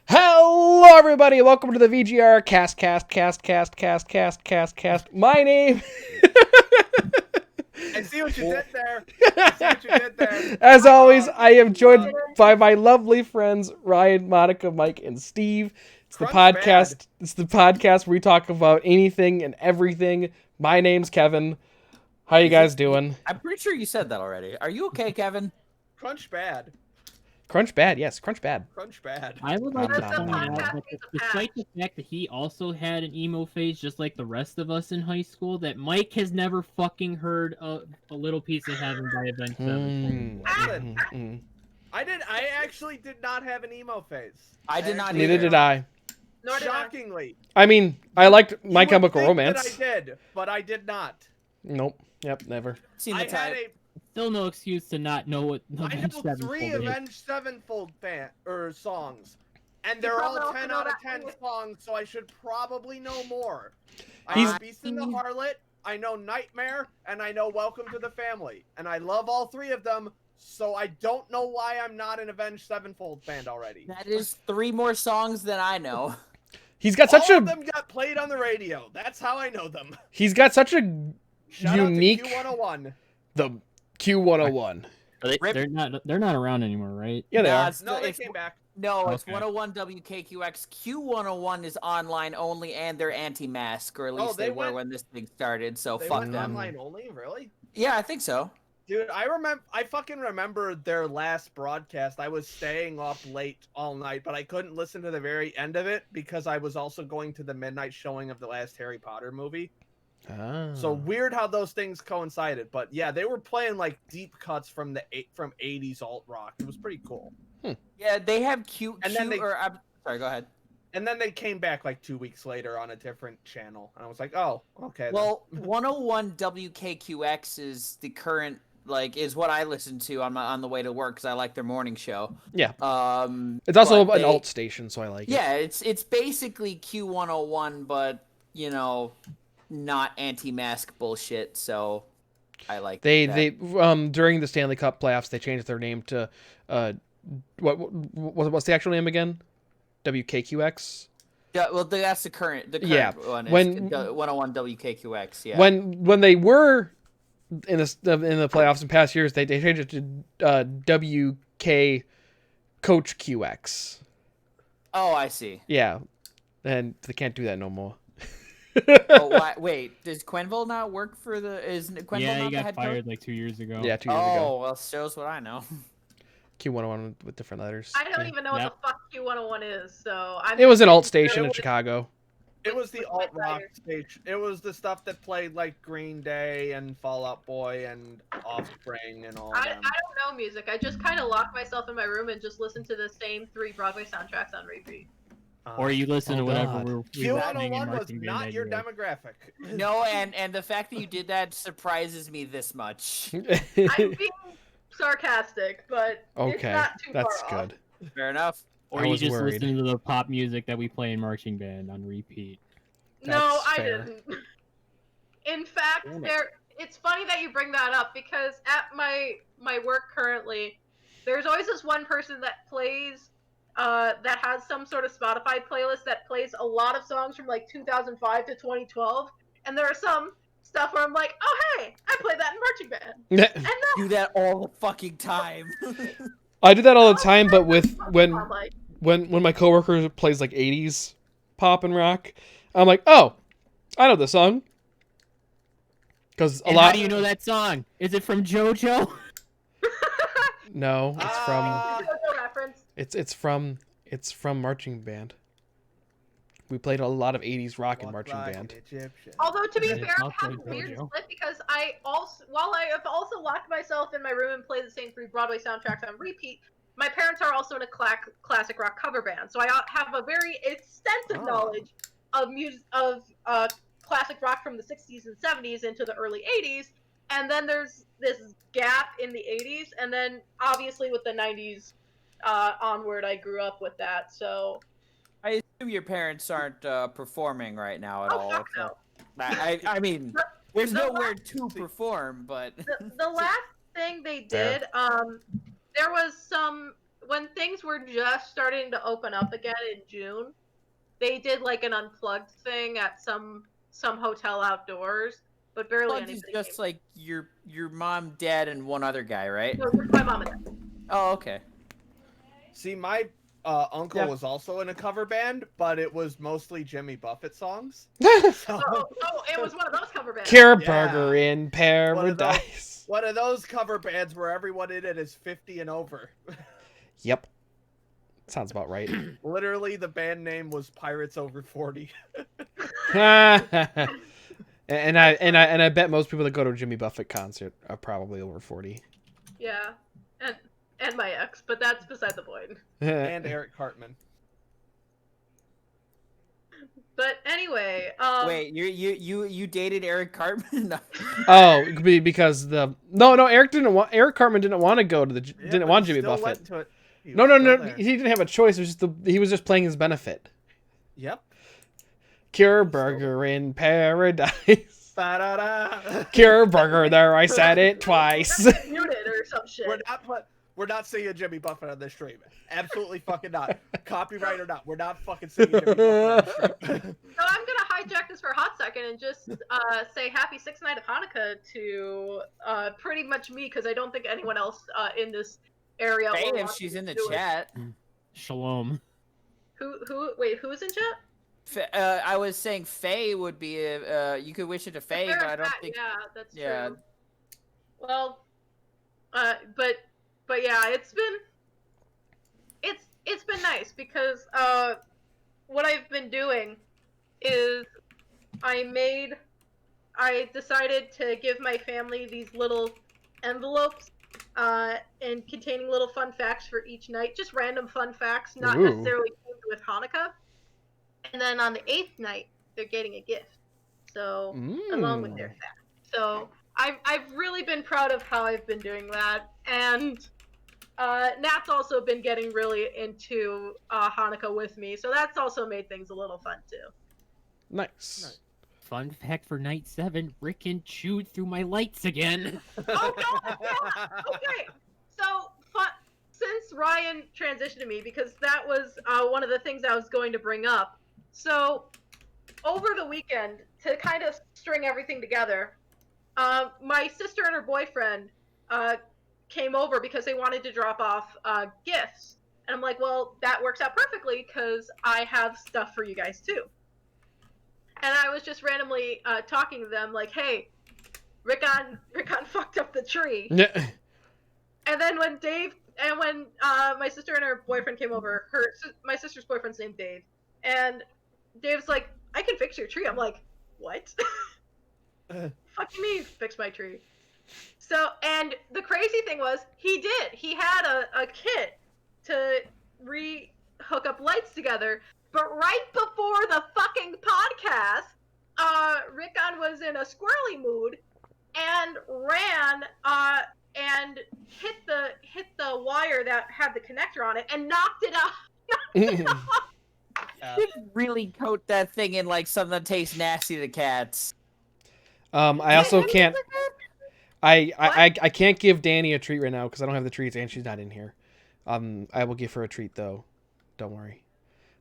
Hello, everybody. Welcome to the VGRCast. Cast. My name. I see what you did there. I see what you did there. As always, I am joined by my lovely friends Ryan, Monica, Mike, and Steve. It's the podcast. It's the podcast where we talk about anything and everything. My name's Kevin. How you guys doing? I'm pretty sure you said that already. Are you okay, Kevin? Crunch bad. Crunch bad, yes, crunch bad. Crunch bad. I would like to Nom, point nom, out nom. that despite the fact that he also had an emo phase just like the rest of us in high school, that Mike has never fucking heard of A Little Piece of Heaven by Avenged Sevenfold. I actually did not have an emo phase. I did not Neither either. did I. Shockingly. I mean, I liked My You would Chemical think Romance. that I did, but I did not. Nope. Yep, never. Seen the I had type. Still no excuse to not know what I Avenged know Sevenfold 3 is. Avenged Sevenfold songs, and they're all 10 out of 10 songs, so I should probably know more. I know Beast and the Harlot, I know Nightmare, and I know Welcome to the Family, and I love all 3 of them. So I don't know why I'm not an Avenged Sevenfold fan already. That is 3 more songs than I know. He's got such All a. of them got played on the radio. That's how I know them. He's got such a Shout unique. out to Q101. The Q101. They're not around anymore, right? Yeah, they No, are. it's- No, they it's- came back. No, it's Okay. 101 WKQX. Q101 is online only, and they're anti-mask, or at least they they were went- when this thing started. So They fuck went them. online only, really? Yeah, I think so. Dude, I fucking remember their last broadcast. I was staying up late all night, but I couldn't listen to the very end of it because I was also going to the midnight showing of the last Harry Potter movie. Ah. So weird how those things coincided. But yeah, they were playing like deep cuts from 80s alt rock. It was pretty cool. Yeah, they have And then they- sorry, go ahead. And then they came back like 2 weeks later on a different channel, and I was like, oh, okay. Well, 101 WKQX is the current, is what I listen to on the way to work because I like their morning show. Yeah. It's It's also an alt station, so I like it. Yeah, it's basically Q101, but not anti-mask bullshit. So I like that. They during the Stanley Cup playoffs they changed their name to what's the actual name again? WKQX. Yeah, well, that's the current Yeah, one. Is when- 101 WKQX. Yeah. When they were in the playoffs in past years, they changed it to WK Coach QX. Oh, I see. Yeah, and they can't do that no more. Wait, does Quenville not work for the? Is Quenville Yeah, not he the got head fired coach? like 2 years ago. Yeah, 2 years ago. Oh, well, shows what I know. Q101 with different letters. I don't even know what the fuck Q101 is, so I'm. It was an alt station in Chicago. It was the alt rock stage. It was the stuff that played like Green Day and Fall Out Boy and Offspring and all I them. don't know music. I just kind of lock myself in my room and just listen to the same 3 Broadway soundtracks on repeat. Or you listen to whatever God. we're listening in Q101 was marching band not your anyway. demographic. No, and the fact that you did that surprises me this much. I'm being sarcastic, but it's Okay, not too that's far good. Fair enough. Or I you was just worried. listen to the pop music that we play in marching band on repeat. No, That's I fair. didn't. In fact, it's funny that you bring that up because at my work currently, there's always this one person that plays, that has some sort of Spotify playlist that plays a lot of songs from like 2005 to 2012, and there are some stuff where I'm like, oh hey, I play that in marching band, and Do that all the fucking time. I do that all the time, but with when like, my coworker plays like 80s pop and rock, I'm like, oh, I know this song. Because a And lot. how do you know that song? Is it from JoJo? No, it's from reference. it's from marching band. We played a lot of 80s rock in marching Like band. an Egyptian. Although to be Yeah, fair, I I'll have a play weird JoJo. split because while I have also locked myself in my room and play the same 3 Broadway soundtracks on repeat, my parents are also in a classic rock cover band, so I have a very extensive knowledge of music of classic rock from the 60s and 70s into the early 80s, and then there's this gap in the 80s, and then obviously with the 90s onward, I grew up with that. So I assume your parents aren't performing right now at all. fuck no. I mean, there's nowhere to perform, but The last thing they did, there was some when things were just starting to open up again in June, they did like an unplugged thing at some hotel outdoors, but barely Plug is anybody just came. like your mom, dad, and one other guy, right? No, just my mom and dad. Oh, okay. See, my uncle was also in a cover band, but it was mostly Jimmy Buffett songs. So, Oh, it was one of those cover bands. Cure Burger in Paradise. One of those cover bands where everyone in it is 50 and over. Yep. Sounds about right. Literally, the band name was Pirates Over 40. and I bet most people that go to a Jimmy Buffett concert are probably over 40. Yeah, and my ex, but that's beside the point. And Eric Cartman. But anyway, Wait, you dated Eric Cartman? No. Oh, it could be because no Eric Cartman didn't want to go to didn't want Jimmy Buffett. No, he didn't have a choice. It was just he was just playing his benefit. Yep. Cure Burger in Paradise. Ba-da-da. Cure Burger, there I said it twice. muted or some shit. We're not singing Jimmy Buffett on this stream. Absolutely fucking not. Copyright or not, we're not fucking singing Jimmy Buffett on this stream. So I'm gonna hijack this for a hot second and just say Happy Sixth Night of Hanukkah to pretty much me, because I don't think anyone else in this area. Faye, if she's in the chat. Shalom. Wait, who's in chat? I was saying Faye would be you could wish it to Faye, but I don't think. Yeah, that's Yeah. true. Well, but yeah, it's been nice because what I've been doing is I decided to give my family these little envelopes and containing little fun facts for each night, just random fun facts, not Ooh. necessarily with Hanukkah. And then on the 8th night, they're getting a gift, so along with their facts. So I've really been proud of how I've been doing that, and Nat's also been getting really into Hanukkah with me, so that's also made things a little fun too. Nice. Fun fact for night 7: Rickon chewed through my lights again. Oh god! Yeah. Okay. So since Ryan transitioned to me, because that was one of the things I was going to bring up. So over the weekend, to kind of string everything together, my sister and her boyfriend came over because they wanted to drop off gifts. And I'm like, well, that works out perfectly because I have stuff for you guys too. And I was just randomly talking to them like, hey, Rickon fucked up the tree. And then when my sister and her boyfriend came over, my sister's boyfriend's named Dave, and Dave's like, I can fix your tree. I'm like, what? Fuck you mean fix my tree? So, and the crazy thing was, he did. He had a kit to hook up lights together, but right before the fucking podcast, Rickon was in a squirrely mood and ran and hit the wire that had the connector on it and knocked it out. You should really coat that thing in like something that tastes nasty to cats. I also can't. I can't give Danny a treat right now because I don't have the treats and she's not in here. I will give her a treat though. Don't worry.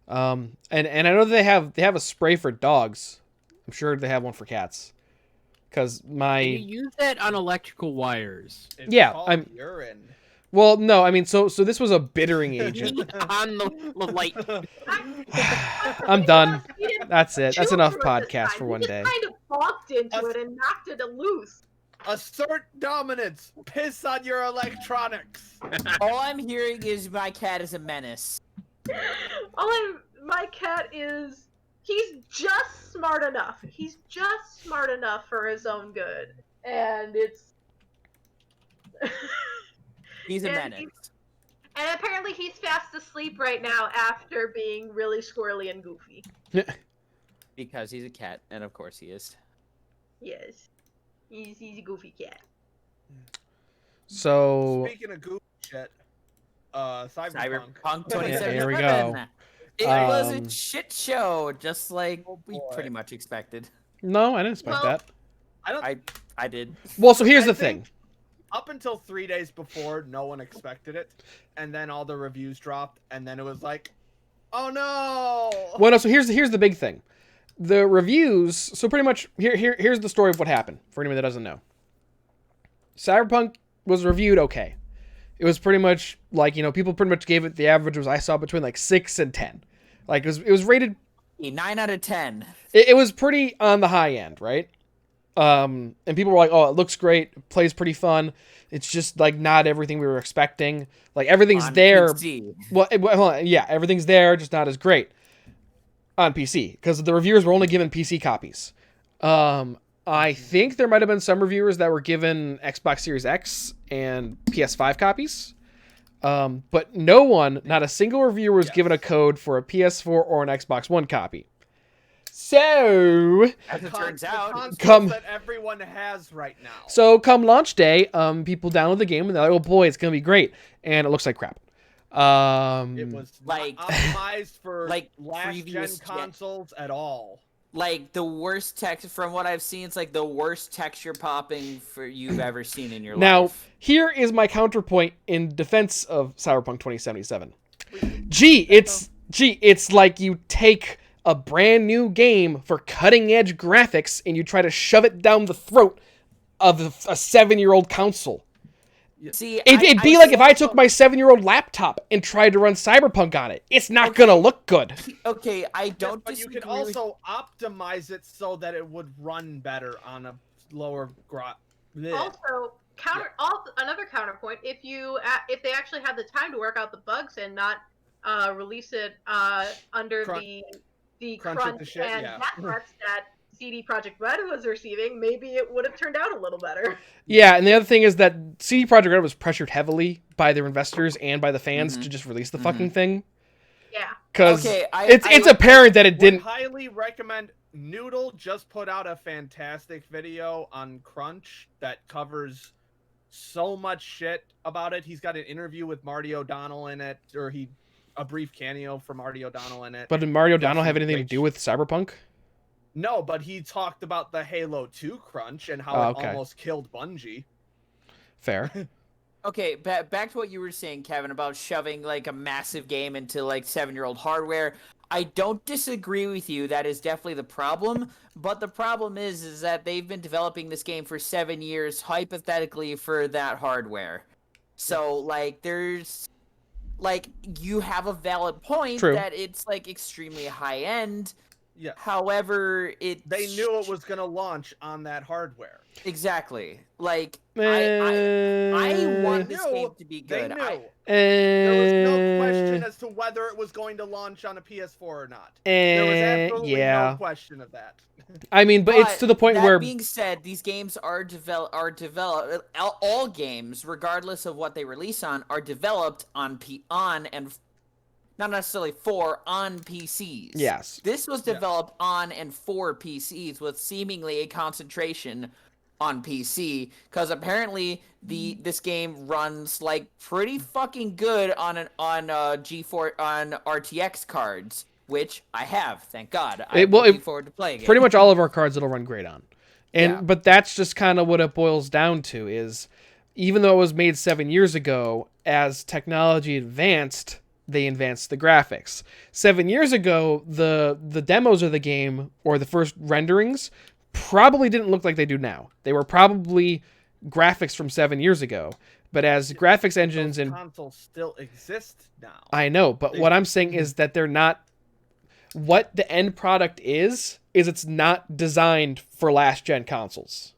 And I know they have a spray for dogs. I'm sure they have one for cats. Because You use that on electrical wires. It's Yeah, called urine. Well, no, I mean, so this was a bittering agent. On the light. I'm done. That's it. That's enough podcast for one He day. just kind of walked into it and knocked it loose. Assert dominance. Piss on your electronics. All I'm hearing is my cat is a menace. My cat is, he's just smart enough. He's just smart enough for his own good. And it's... He's a menace. And apparently he's fast asleep right now after being really squirrely and goofy. Because he's a cat, and of course he is. Yes. He's a goofy cat. So Speaking of goofy shit, Cyberpunk. Cyberpunk 2077. Here we go. It was a shit show, just like we pretty much expected. no, I didn't expect Well, that. I don't. I did. Well, so here's I the think- thing. up until 3 days before, no one expected it, and then all the reviews dropped, and then it was like, oh no. Well, no. So here's the big thing. The reviews. So pretty much here's the story of what happened for anyone that doesn't know. Cyberpunk was reviewed okay. It was pretty much like, people pretty much gave it, the average was, I saw between like 6 and 10. Like it was rated 9 out of 10. It was pretty on the high end, right? And people were like, "Oh, it looks great. It plays pretty fun. It's just like not everything we were expecting. Like everything's On there. PC. Well, yeah, everything's there, just not as great on PC because the reviewers were only given PC copies. I think there might have been some reviewers that were given Xbox Series X and PS5 copies. But not a single reviewer was given a code for a PS4 or an Xbox One copy. So, as it turns out, that everyone has right now. So come launch day, people download the game and they're like, "Oh boy, it's gonna be great," and it looks like crap. It was like optimized for like last gen consoles at all. Like the worst text from what I've seen, it's like the worst texture popping you've ever seen in your life. Now, here is my counterpoint in defense of Cyberpunk 2077. It's like you take a brand new game for cutting edge graphics and you try to shove it down the throat of a 7-year-old console. See, it'd be like if I took my 7-year-old laptop and tried to run Cyberpunk on it. It's not gonna look good. Okay, I don't. But you could also optimize it so that it would run better on a lower Also, another counterpoint: if they actually had the time to work out the bugs and not release it under the crunch and death that CD Projekt Red was receiving, maybe it would have turned out a little better. Yeah, and the other thing is that CD Projekt Red was pressured heavily by their investors and by the fans to just release the fucking thing. Yeah. Because it's apparent that it didn't. I highly recommend. Noodle just put out a fantastic video on Crunch that covers so much shit about it. He's got an interview with Marty O'Donnell in it, or a brief cameo for Marty O'Donnell in it. But did Marty O'Donnell have anything to do with Cyberpunk? No, but he talked about the Halo 2 crunch and how it almost killed Bungie. Fair. Okay, back to what you were saying, Kevin, about shoving like a massive game into like 7-year-old hardware. I don't disagree with you. That is definitely the problem. But the problem is that they've been developing this game for 7 years, hypothetically, for that hardware. So like, you have a valid point that it's like extremely high end. Yeah. However, they knew it was going to launch on that hardware. Exactly. Like, I want this game to be good. They knew. There was no question as to whether it was going to launch on a PS4 or not. There was absolutely no question of that. I mean, but it's to the point where... That being said, these games are developed. All games, regardless of what they release on, are developed on and not necessarily on PCs. Yes. This was developed on and for PCs with seemingly a concentration on PC, because apparently this game runs like pretty fucking good on GeForce on RTX cards, which I have, thank God. I'm looking forward to playing it. Pretty much all of our cards it'll run great on. But that's just kind of what it boils down to is, even though it was made 7 years ago, as technology advanced, they advanced the graphics. 7 years ago, the demos of the game, or the first renderings, probably didn't look like they do now. They were probably graphics from 7 years ago. But as graphics engines and consoles still exist now. I know, but what I'm saying is that they're not. What the end product is it's not designed for last gen consoles.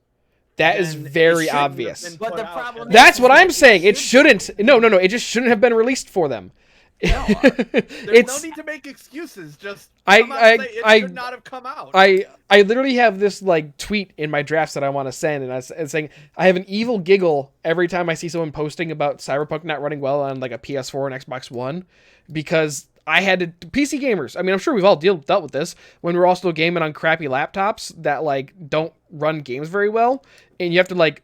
That is very obvious. But the problem That's what I'm saying. It shouldn't. No. It just shouldn't have been released for them. No, there's no need to make excuses. Just it should not have come out. I literally have this like tweet in my drafts that I want to send, and it's saying I have an evil giggle every time I see someone posting about Cyberpunk not running well on like a PS4 and Xbox One, because I had to PC gamers. I mean, I'm sure we've all dealt with this when we're all still gaming on crappy laptops that like don't run games very well, and you have to like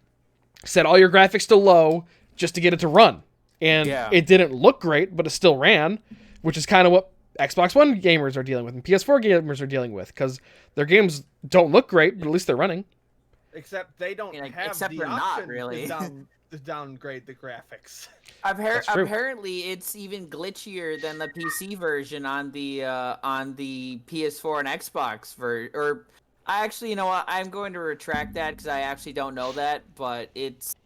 set all your graphics to low just to get it to run. And it didn't look great, but it still ran, which is kind of what Xbox One gamers are dealing with and PS4 gamers are dealing with, because their games don't look great, but at least they're running. Except they don't have except the they're option not really. to downgrade the graphics. That's true. Apparently, it's even glitchier than the PC version on the PS4 and Xbox Or, I actually, you know what? I'm going to retract that because I actually don't know that, but it's.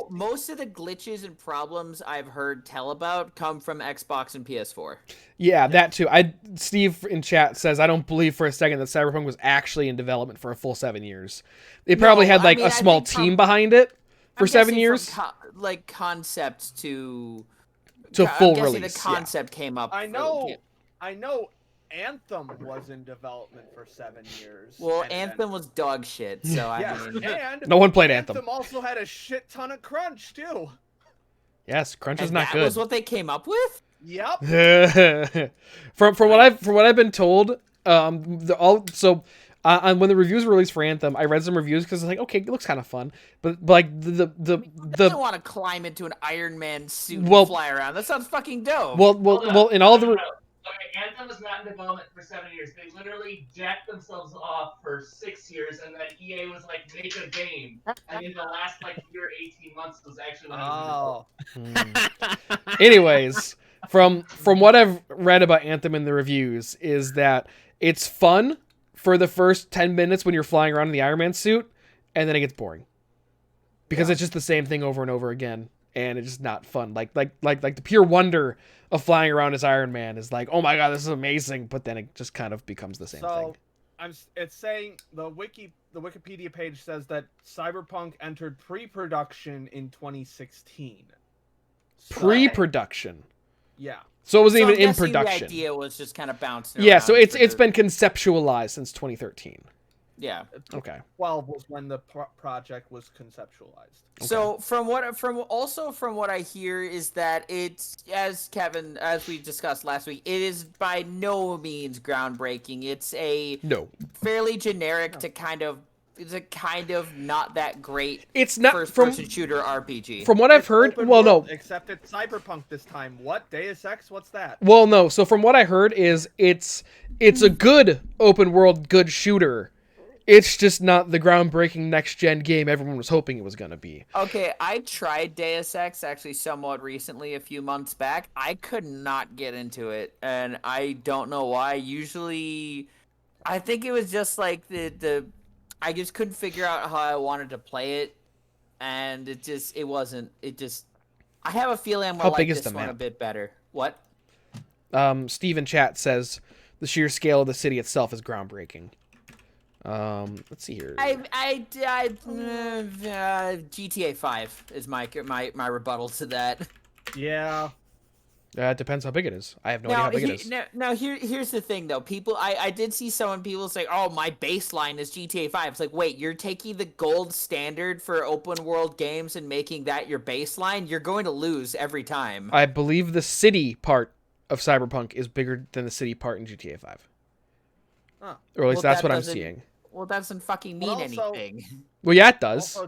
Most of the glitches and problems I've heard tell about come from Xbox and PS4. Yeah, that too. Steve in chat says, I don't believe for a second that Cyberpunk was actually in development for a full 7 years. They probably had like a small team behind it for 7 years. Like concept to full release. The concept came up. I know Anthem was in development for 7 years. Well, Anthem was dog shit, so yes, I mean... and no one played Anthem. Anthem also had a shit ton of crunch, too. Yes, crunch is not good. That was what they came up with? Yep. from what I've been told, when the reviews were released for Anthem, I read some reviews because it's like, okay, it looks kind of fun, but like I don't want to climb into an Iron Man suit and fly around. That sounds fucking dope. Well, in all the. Okay, Anthem was not in development for 7 years. They literally jacked themselves off for 6 years, and then EA was like, make a game. And in the last year, 18 months was actually when it was Anyways, from what I've read about Anthem in the reviews is that it's fun for the first 10 minutes when you're flying around in the Iron Man suit, and then it gets boring. Because it's just the same thing over and over again, and it's just not fun. Like the pure wonder of flying around as Iron Man is like, oh my god, this is amazing, but then it just kind of becomes the same thing. It's saying the Wikipedia page says that Cyberpunk entered pre-production in 2016. Pre-production. Yeah. So it wasn't even in production. The idea was just kind of bouncing Yeah, around. so it's been conceptualized since 2013. Yeah. Okay. 12 was when the project was conceptualized. Okay. So from what I hear is that it's, as we discussed last week, it is by no means groundbreaking. It's a fairly generic to kind of. It's a kind of not that great. It's not first-person shooter RPG. From what I've heard, except it's Cyberpunk this time. What? Deus Ex? What's that? Well, no. So from what I heard is it's a good open world, good shooter. It's just not the groundbreaking next-gen game everyone was hoping it was going to be. Okay, I tried Deus Ex actually somewhat recently, a few months back. I could not get into it, and I don't know why. Usually, I think it was just like I just couldn't figure out how I wanted to play it, and I have a feeling I'm going to like this one a bit better. What? Steve in chat says the sheer scale of the city itself is groundbreaking. Let's see here. GTA 5 is my rebuttal to that. Yeah. It depends how big it is. I have no idea how big it is. Now here's the thing though. I did see people say, "Oh, my baseline is GTA 5." It's like, wait, you're taking the gold standard for open world games and making that your baseline? You're going to lose every time. I believe the city part of Cyberpunk is bigger than the city part in GTA 5. Huh. Or at least that's what I'm seeing. Well, that doesn't fucking mean anything. Well, yeah, it does.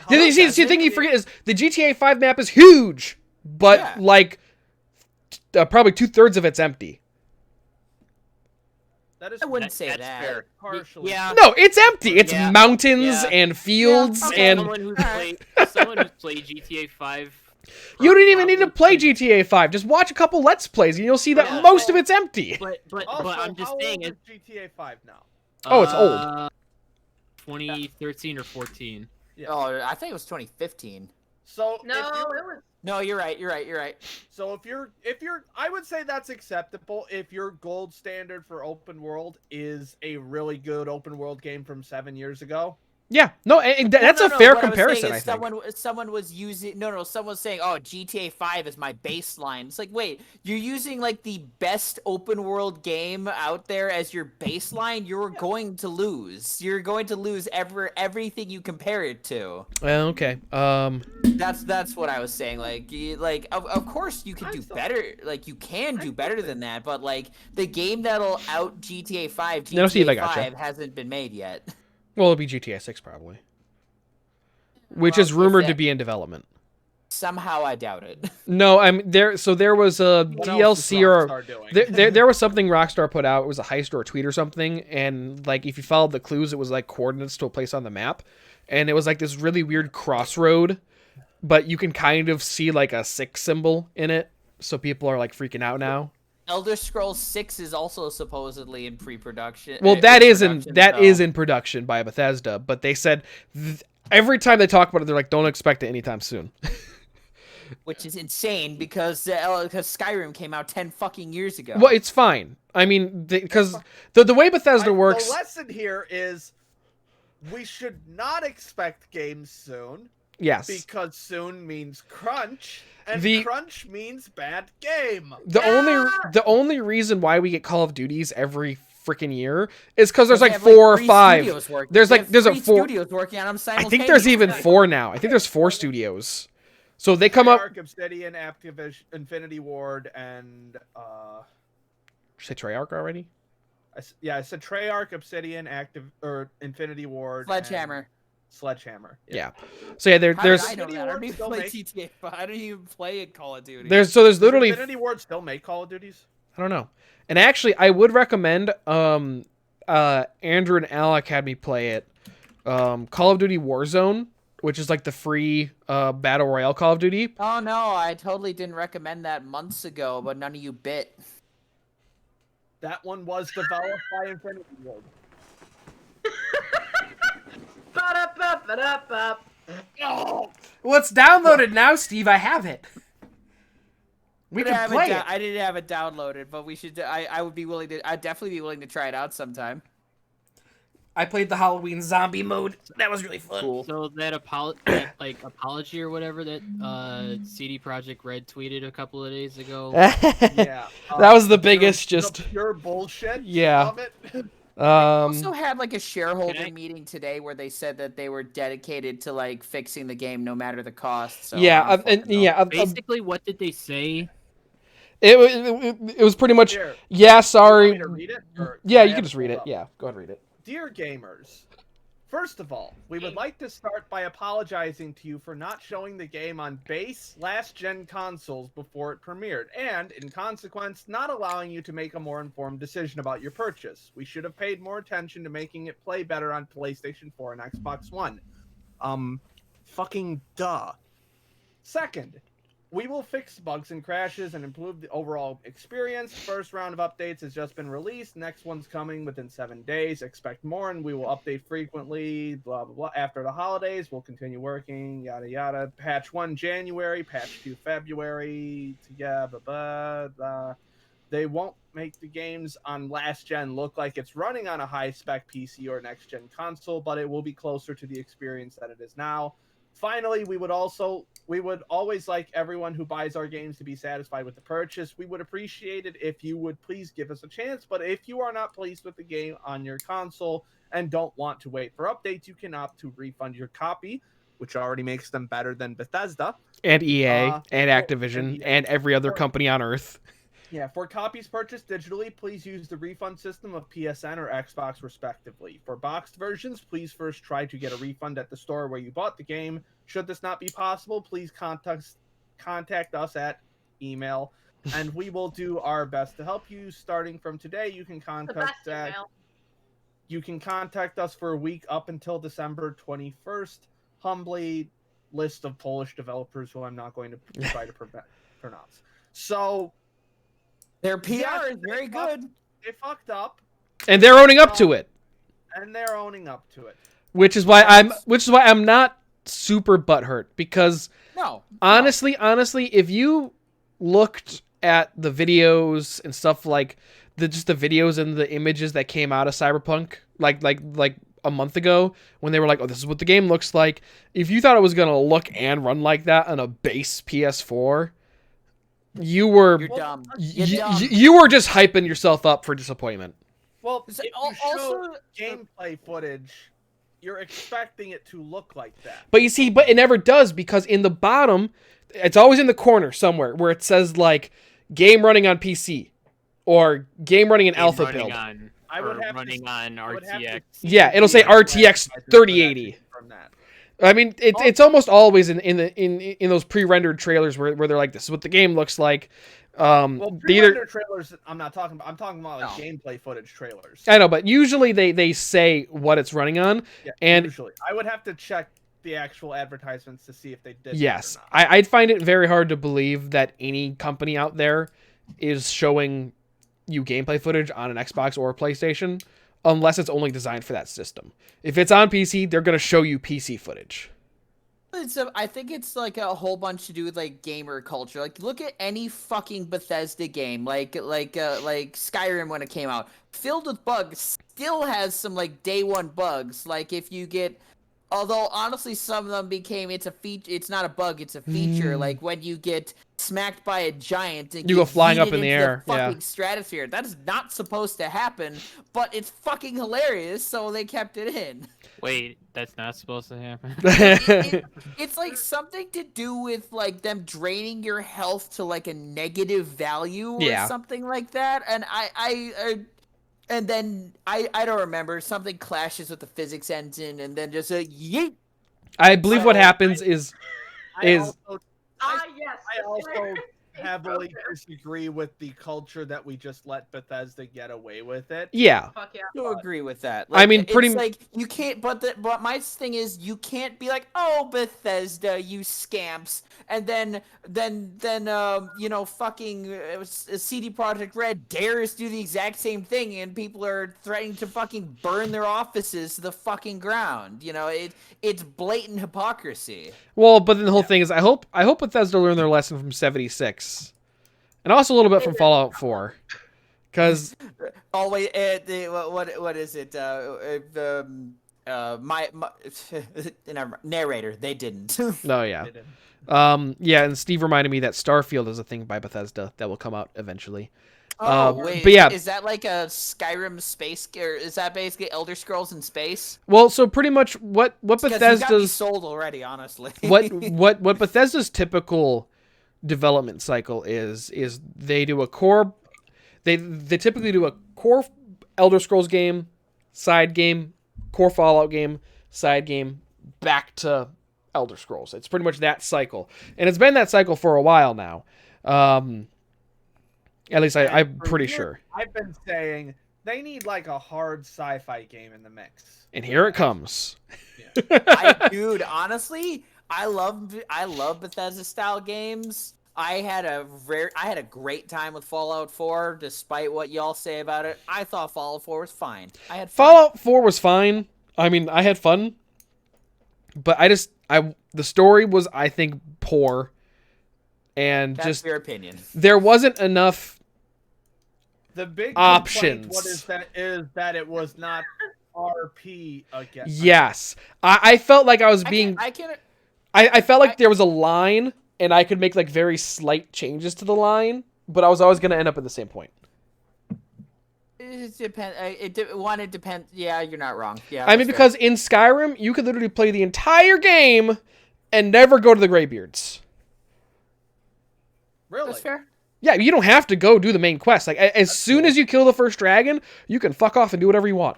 The thing you forget is the GTA 5 map is huge, but probably 2/3 of it's empty. I wouldn't say that. Fair. Partially. Yeah. No, it's empty. It's mountains and fields and. Someone who's played GTA 5. You don't even need to play GTA 5. Just watch a couple Let's Plays and you'll see that most of it's empty. But Also, I'm just saying it. GTA 5 now. Oh, it's old. 2013 or 14. Yeah. Oh, I think it was 2015. So No, it was. No, you're right. So if you're, I would say that's acceptable if your gold standard for open world is a really good open world game from 7 years ago. Yeah, no, that's a fair comparison. I think someone was using someone was saying, "Oh, GTA 5 is my baseline." It's like, wait, you're using like the best open world game out there as your baseline. You're going to lose. You're going to lose everything you compare it to. Okay. That's what I was saying. Like of course you can do better. Like you can do better than that, but like the game that'll out GTA 5, GTA 5 hasn't been made yet. Well, it'll be GTA 6 probably, which is rumored to be in development. somehow I doubt it. No, I'm there. So there was a What else is DLC or Rockstar doing? there was something Rockstar put out. It was a heist or a tweet or something, and like if you followed the clues, it was like coordinates to a place on the map, and it was like this really weird crossroad, but you can kind of see like a 6 symbol in it, so people are like freaking out now. Elder Scrolls 6 is also supposedly in pre-production. Well, that is so- in production by Bethesda, but they said every time they talk about it, they're like, don't expect it anytime soon. which is insane because Skyrim came out 10 fucking years ago. Well, it's fine. I mean, because the way Bethesda works. The lesson here is we should not expect games soon. Yes. Because soon means crunch, and The- crunch means bad game. The only reason why we get Call of Duties every freaking year is because there's They like have, 4 or three 5. studios working. There's They like have there's a 3 4. studios working on them I simultaneously. think there's even 4 now. I think there's 4 studios. So they come up. Treyarch, Obsidian, Activision, Infinity Ward, and Did you say Treyarch already? I said Treyarch, Obsidian, Infinity Ward, Sledgehammer. and Sledgehammer. Yeah. So yeah, How there's did I know that? I don't even Still play make- GTA, but I don't even play Call of Duty. there's Does literally Infinity Ward still make Call of Duties? I don't know. And actually, I would recommend Andrew and Alec had me play it. Call of Duty Warzone, which is like the free battle royale Call of Duty. Oh no, I totally didn't recommend that months ago, but none of you bit. That one was developed by Infinity Ward. Ba-da-ba-ba-da-ba. Well, it's downloaded now, Steve. I have it. We can play it. I didn't have it downloaded, but we should. I would be willing to. I'd definitely be willing to try it out sometime. I played the Halloween zombie mode. That was really fun. Cool. So that apology or whatever that CD Projekt Red tweeted a couple of days ago. Yeah, That was the biggest, the just pure bullshit. Yeah. Of it. Also had like a shareholder meeting today where they said that they were dedicated to like fixing the game no matter the cost. So Basically, what did they say? it was pretty much Here, yeah. you Sorry. want me to read it? Or Yeah, I you have can just read pulled it. up? Yeah, go ahead and read it. Dear gamers, first of all, we would like to start by apologizing to you for not showing the game on base last-gen consoles before it premiered, and, in consequence, not allowing you to make a more informed decision about your purchase. We should have paid more attention to making it play better on PlayStation 4 and Xbox One. Fucking duh. Second, we will fix bugs and crashes and improve the overall experience. First round of updates has just been released. Next one's coming within 7 days. Expect more, and we will update frequently. Blah, blah, blah. After the holidays, we'll continue working. Yada, yada. Patch 1 January. Patch 2 February. Yeah, blah, blah, blah. They won't make the games on last gen look like it's running on a high-spec PC or next-gen console, but it will be closer to the experience that it is now. Finally, we would always like everyone who buys our games to be satisfied with the purchase. We would appreciate it if you would please give us a chance, but if you are not pleased with the game on your console and don't want to wait for updates, you can opt to refund your copy, which already makes them better than Bethesda. And EA and Activision and EA. and every other company on Earth. Yeah, for copies purchased digitally, please use the refund system of PSN or Xbox respectively. For boxed versions, please first try to get a refund at the store where you bought the game. Should this not be possible, please contact us at email, and we will do our best to help you. Starting from today, you can The best contact us for a week up until December 21st. Humbly, list of Polish developers who I'm not going to try to pronounce. So... Their PR Yes, is very good. They fucked up, And they're owning up to it. and they're owning up to it. Which is why I'm not super butthurt, because No. honestly, if you looked at the videos and stuff like the videos and the images that came out of Cyberpunk like a month ago when they were like, oh, this is what the game looks like. If you thought it was gonna look and run like that on a base PS4, You're dumb. you were just hyping yourself up for disappointment. Well, So- if you also- show gameplay footage, you're expecting it to look like that. But you see, but it never does, because in the bottom, it's always in the corner somewhere where it says like game running on PC or game running in alpha build. I would have running to, on I would have to RTX. see Yeah, the it'll say video RTX for that 3080. from that. I mean, it's almost always in those pre-rendered trailers where they're like, this is what the game looks like. Well, pre-rendered trailers, I'm not talking about. I'm talking about like gameplay footage trailers. I know, but usually they say what it's running on. Yeah, and usually I would have to check the actual advertisements to see if they did. Yes, that or not. I'd find it very hard to believe that any company out there is showing you gameplay footage on an Xbox or a PlayStation, unless it's only designed for that system. If it's on PC, they're going to show you PC footage. I think it's like a whole bunch to do with like gamer culture. Like, look at any fucking Bethesda game, like Skyrim when it came out, filled with bugs. Still has some like day one bugs. Like if you get, although honestly some of them became it's a feature. It's not a bug. It's a feature. Like when you get smacked by a giant and You go flying up in the air. fucking stratosphere. That is not supposed to happen, but it's fucking hilarious. So they kept it in. Wait, that's not supposed to happen. It's like something to do with like them draining your health to like a negative value or something like that. And and then I don't remember, something clashes with the physics engine and then just a yeet. I believe what happens is I yes. also heavily disagree with the culture that we just let Bethesda get away with it. Yeah. Fuck yeah. I agree with that. I mean, pretty like you can't. But my thing is, you can't be like, oh, Bethesda, you scamps, and then fucking CD Projekt Red dares do the exact same thing, and people are threatening to fucking burn their offices to the fucking ground. It's blatant hypocrisy. Well, but then the whole thing is, I hope Bethesda learned their lesson from 76, and also a little bit from Fallout 4, because always what is it? My narrator. They didn't. Oh yeah. They didn't. Yeah, and Steve reminded me that Starfield is a thing by Bethesda that will come out eventually. Wait, but yeah, is that like a Skyrim space, or is that basically Elder Scrolls in space? well, so pretty much what Bethesda's you got me sold already, honestly. what Bethesda's typical development cycle is they do a core, they typically do a core Elder Scrolls game, side game, core Fallout game, side game, back to Elder Scrolls. It's pretty much that cycle, and it's been that cycle for a while now. At least I'm pretty sure. I've been saying they need like a hard sci-fi game in the mix. And here it comes. Dude, honestly, I love Bethesda style games. I had a great time with Fallout 4, despite what y'all say about it. I thought Fallout 4 was fine. Fallout 4 was fine. I mean, I had fun, but the story was, I think, poor, and that's just your opinion. There wasn't enough. The big options. What is that it was not RP again. Yes, I felt like I was being. I felt like there was a line, and I could make like very slight changes to the line, but I was always going to end up at the same point. It depends. It depends. Yeah, you're not wrong. Yeah, I mean, because in Skyrim, you could literally play the entire game and never go to the Greybeards. Really? That's fair. Yeah, you don't have to go do the main quest. Like, as soon as you kill the first dragon, you can fuck off and do whatever you want.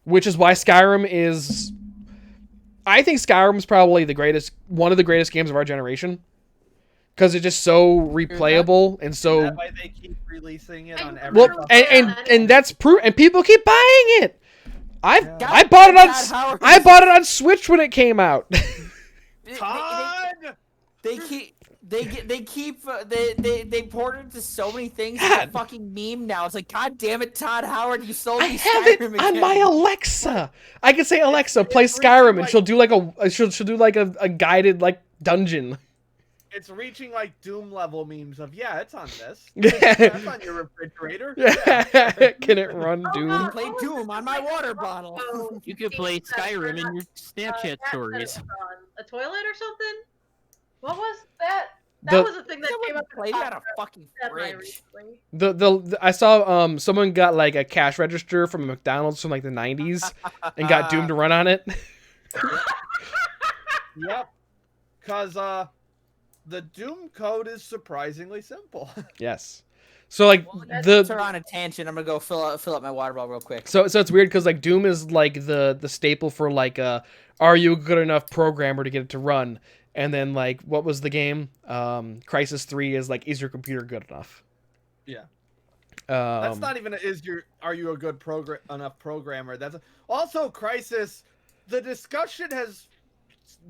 Which is why Skyrim is... I think Skyrim is probably one of the greatest games of our generation. Because it's just so replayable and so... That why they keep releasing it on every... Well, and that's proof, and people keep buying it. I bought it on Switch when it came out. Todd! They ported it to so many things. It's a fucking meme now. It's like, God damn it, Todd Howard, you sold me Skyrim again. On my Alexa. I can say, Alexa, play Skyrim, and she'll do like a guided like dungeon. It's reaching like Doom level memes of it's on this. Yeah. That's on your refrigerator. Yeah. Can it run Doom? Play Doom on my water bottle. You could play Skyrim in your Snapchat stories. A toilet or something? What was that? That was a thing that came up. Played out a fucking fridge. I saw someone got like a cash register from a McDonald's from like the 90s and got Doom to run on it. Yep. Because the Doom code is surprisingly simple. Yes. So like We're on a tangent. I'm gonna go fill up my water bottle real quick. So it's weird because like Doom is like the staple for like are you a good enough programmer to get it to run? And then like what was the game? Crisis 3 is like, is your computer good enough? Yeah. That's not even are you a good enough programmer? That's also Crisis. The discussion has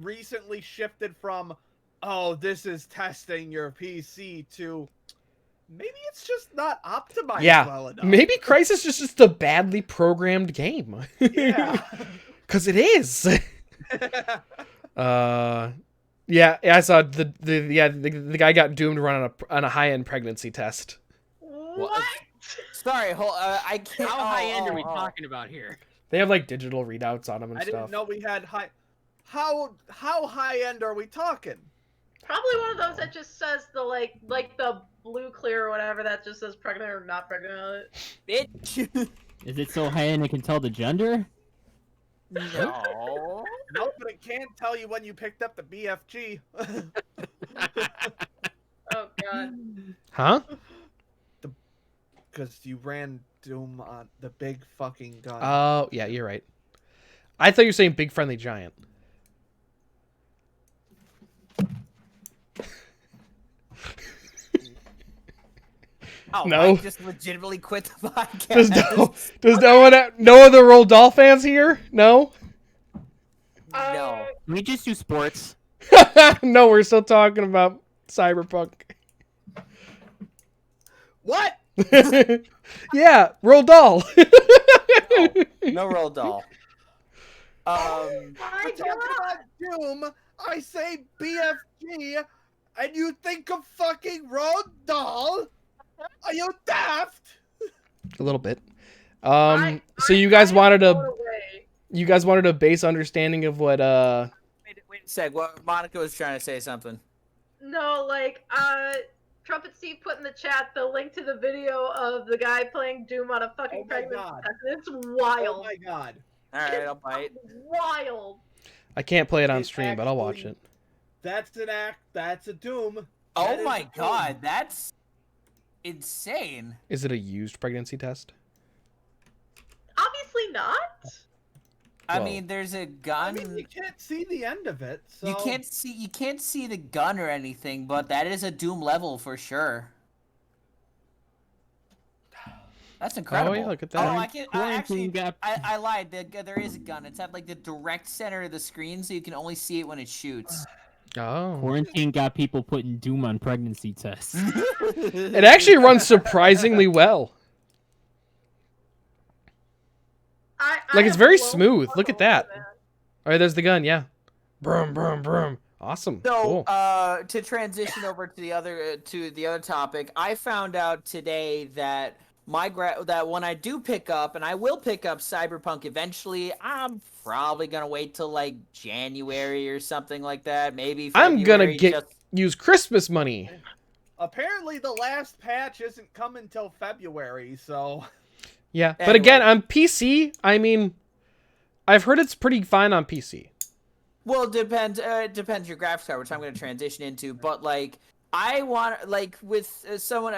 recently shifted from, oh, this is testing your PC to maybe it's just not optimized well enough. Maybe Crisis is just a badly programmed game. Yeah. Cause it is. Yeah, I saw the guy got doomed to run on a high-end pregnancy test. What? Sorry, I can't. How high end are we talking about here? They have like digital readouts on them and I stuff. didn't know we had high. How high end are we talking? Probably one of those that just says the like the blue clear or whatever that just says pregnant or not pregnant on it. Bitch. Is it so high end it can tell the gender? No. No, but it can tell you when you picked up the BFG. Oh god. Huh? Because you ran Doom on the big fucking gun. Oh, yeah, you're right. I thought you were saying Big Friendly Giant. Oh, No. Mike just legitimately quit the podcast. Does no other Roald Dahl fans here? No? No. Can we just do sports? No, we're still talking about Cyberpunk. What? Yeah, Roald Dahl. No Roald Dahl. My We're talking about Doom. I say BFG, and you think of fucking Roald Dahl? Are you daft? A little bit. So you guys wanted a base understanding of what Wait a sec. What Monica was trying to say something. No, like Trumpet Steve put in the chat the link to the video of the guy playing Doom on a fucking pregnancy God. test. It's wild. Oh my god. All right, I'll bite. Wild. I can't play it on It's stream, but I'll watch actually- it. That's an act. That's a Doom. Oh That is my a Doom. god, that's insane. Is it a used pregnancy test? Obviously not. I Well. mean, there's a I gun. mean, you can't see the end of it. So. You can't see the gun or anything, but that is a Doom level for sure. That's incredible. Oh, yeah, look at Oh, that. I can Quarantine got- I lied. There is a gun. It's at like the direct center of the screen, so you can only see it when it shoots. Oh. Quarantine got people putting Doom on pregnancy tests. It actually runs surprisingly well. Like, it's very smooth. Look at that. All right, there's the gun. Yeah. Brum, brum, brum. Awesome. So, Cool. to transition over to the other topic, I found out today that that when I do pick up, and I will pick up Cyberpunk eventually, I'm probably gonna wait till like January or something like that. Maybe I'm gonna February, use Christmas money. Apparently, the last patch isn't coming till February, so. Yeah, but Anyway. again, on PC, I mean, I've heard it's pretty fine on PC. Well, it depends your graphics card, which I'm going to transition into. But like, I want with someone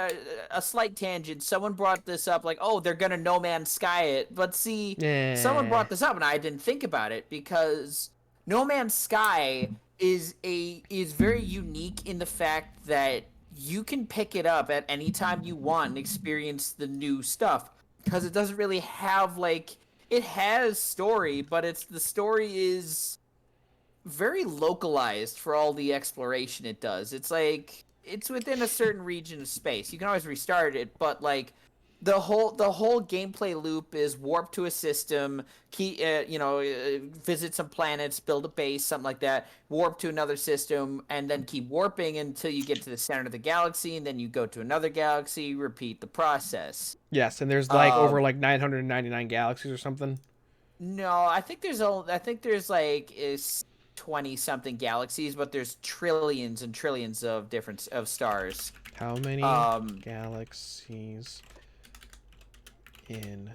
a slight tangent. Someone brought this up, like, oh, they're gonna No Man's Sky it. But see, someone brought this up, and I didn't think about it because No Man's Sky is very unique in the fact that you can pick it up at any time you want and experience the new stuff because it doesn't really have it has story, but the story is very localized for all the exploration it does. It's like it's within a certain region of space. You can always restart it, but like the whole gameplay loop is warp to a system, visit some planets, build a base, something like that, warp to another system, and then keep warping until you get to the center of the galaxy, and then you go to another galaxy, repeat the process. Yes, and there's like over like 999 galaxies or something. No, I think there's 20 something galaxies, but there's trillions and trillions of of stars. How many galaxies in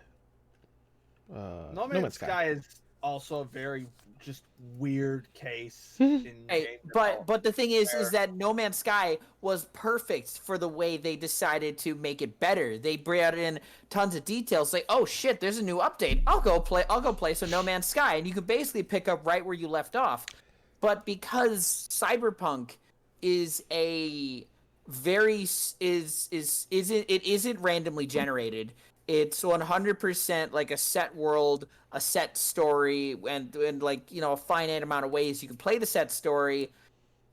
No Man's Sky is also a very just weird case in game development. But the thing is that No Man's Sky was perfect for the way they decided to make it better. They brought in tons of details, like, oh shit, there's a new update. I'll go play some No Man's Sky, and you could basically pick up right where you left off. But because Cyberpunk is a very isn't randomly generated. It's 100% like a set world, a set story, and like, you know, a finite amount of ways you can play the set story.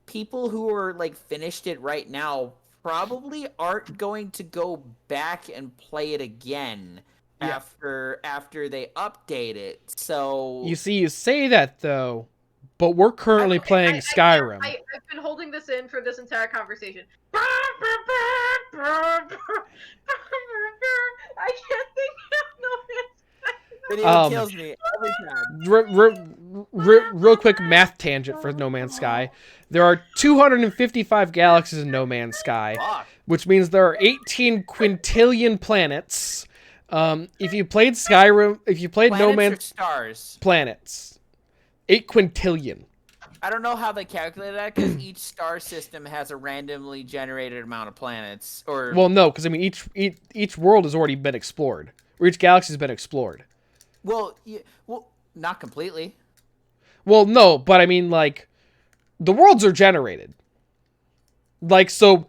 People who are like finished it right now probably aren't going to go back and play it again after they update it. So You see, you say that though, but we're currently playing Skyrim. I've been holding this in for this entire conversation. I can't think of No Man's Sky. it kills me every time. Real quick math tangent for No Man's Sky. There are 255 galaxies in No Man's Sky, which means there are 18 quintillion planets. If you played Skyrim, if you played Planets No Man's or stars, planets, 8 quintillion. I don't know how they calculate that because each star system has a randomly generated amount of planets. Or Well, no, because I mean each world has already been explored, or each galaxy has been explored. well, not completely. Well, no, but I mean like the worlds are generated. Like, so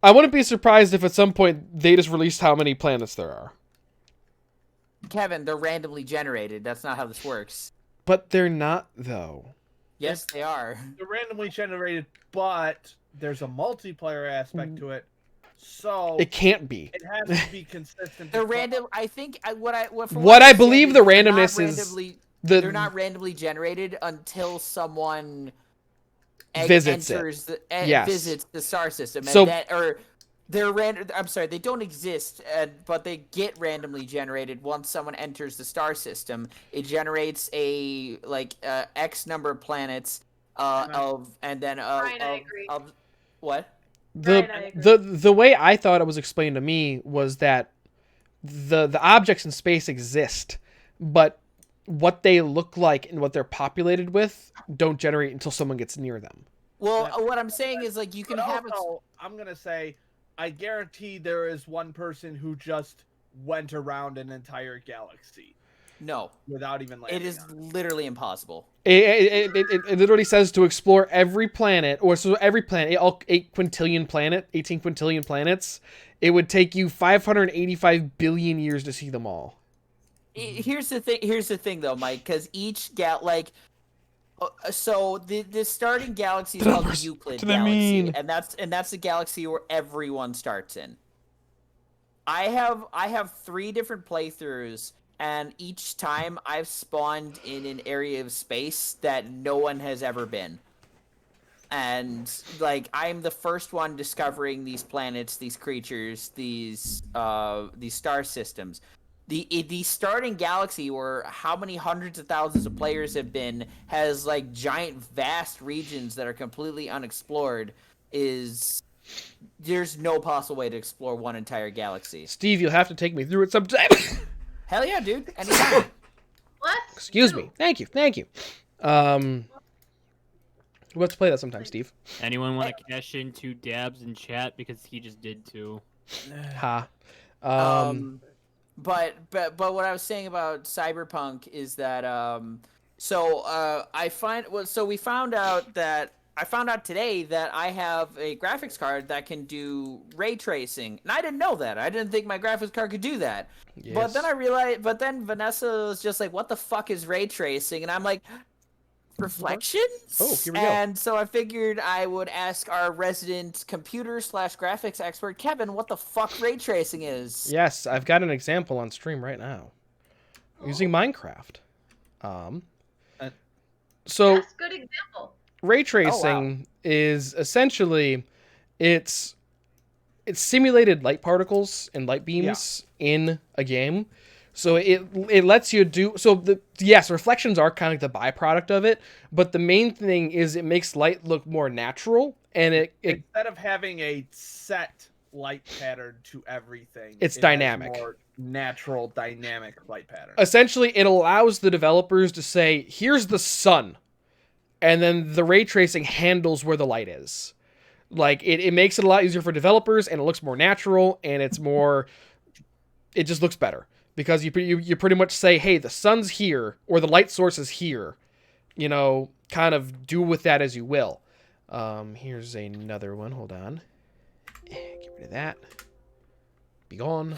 I wouldn't be surprised if at some point they just released how many planets there are. Kevin, they're randomly generated. That's not how this works. But they're not though. Yes, they are. They're randomly generated, but there's a multiplayer aspect to it, so It can't be. it has to be consistent. They're random. I think What I believe the randomness is they're not randomly generated until someone Visits it. enters Yes. visits the star system, and So- they're random. I'm sorry, they don't exist, but they get randomly generated once someone enters the star system. It generates a X number of planets Ryan, I agree. of what? Ryan, I agree. The way I thought it was explained to me was that the objects in space exist, but what they look like and what they're populated with don't generate until someone gets near them. Well, what I'm saying is like you can But have also, I'm gonna say, I guarantee there is one person who just went around an entire galaxy no. without even landing. It is on it. literally impossible. It literally says to explore every planet, or so every planet, all 18 quintillion planets. It would take you 585 billion years to see them all. Here's the thing though, Mike, because each so the starting galaxy is called the Euclid galaxy, and that's the galaxy where everyone starts in. I have 3 different playthroughs, and each time I've spawned in an area of space that no one has ever been. And like I'm the first one discovering these planets, these creatures, these star systems. The starting galaxy, where how many hundreds of thousands of players have been, has like giant vast regions that are completely unexplored. There's no possible way to explore one entire galaxy. Steve, you'll have to take me through it sometime. Hell yeah, dude! Anytime. Excuse me. Thank you. Let's play that sometime, Steve. Anyone want to cash in 2 dabs in chat because he just did 2? Ha. But what I was saying about Cyberpunk is that I found out today that I have a graphics card that can do ray tracing, and I didn't know that. I didn't think my graphics card could do that. Yes. But then I realized. But then Vanessa was just like, "What the fuck is ray tracing?" And I'm like, "Reflections." Oh, here we go. And so I figured I would ask our resident computer/graphics expert, Kevin, what the fuck ray tracing is. Yes, I've got an example on stream right now. Using Minecraft. So Yes, good example. ray tracing is essentially it's simulated light particles and light beams in a game. So it lets you do reflections are kind of the byproduct of it, but the main thing is it makes light look more natural, and it instead of having a set light pattern to everything, it's it has dynamic. more natural dynamic light pattern. Essentially, it allows the developers to say, here's the sun, and then the ray tracing handles where the light is. Like, it makes it a lot easier for developers, and it looks more natural, and it just looks better. Because you pretty much say, hey, the sun's here, or the light source is here. You know, kind of do with that as you will. Here's another one. Hold on. Get rid of that. Be gone.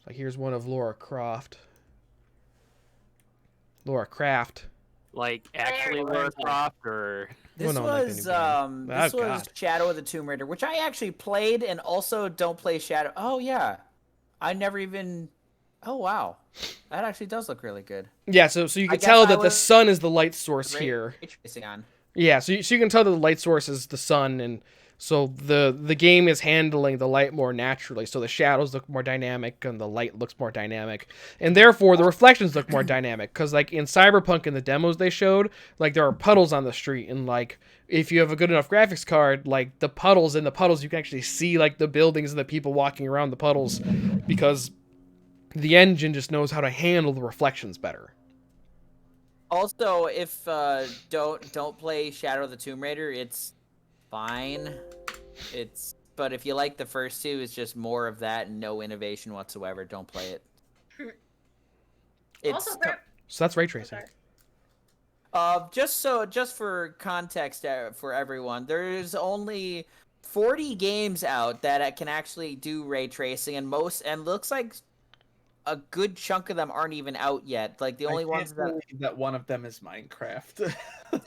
So here's one of Laura Croft. Laura Craft. Like actually Laura Croft or This Well, no, like the was new game. this Oh, was God. Shadow of the Tomb Raider, which I actually played and also don't play Shadow. Oh yeah, I never even. Oh wow, that actually does look really good. Yeah, so you I can guess tell I that the was- sun is the light source Ray here. tracing on. Yeah, so you can tell that the light source is the sun, and so the game is handling the light more naturally. So the shadows look more dynamic, and the light looks more dynamic, and therefore the reflections look more dynamic. Because like in Cyberpunk, in the demos they showed, like there are puddles on the street, and like if you have a good enough graphics card, like the puddles you can actually see like the buildings and the people walking around the puddles, because the engine just knows how to handle the reflections better. Also, if don't play Shadow of the Tomb Raider, it's fine. But if you like the first two, it's just more of that and no innovation whatsoever. Don't play it. It's Also, So that's ray tracing. just for context for everyone, there's only 40 games out that can actually do ray tracing, and looks like a good chunk of them aren't even out yet. Like the only ones that one of them is Minecraft.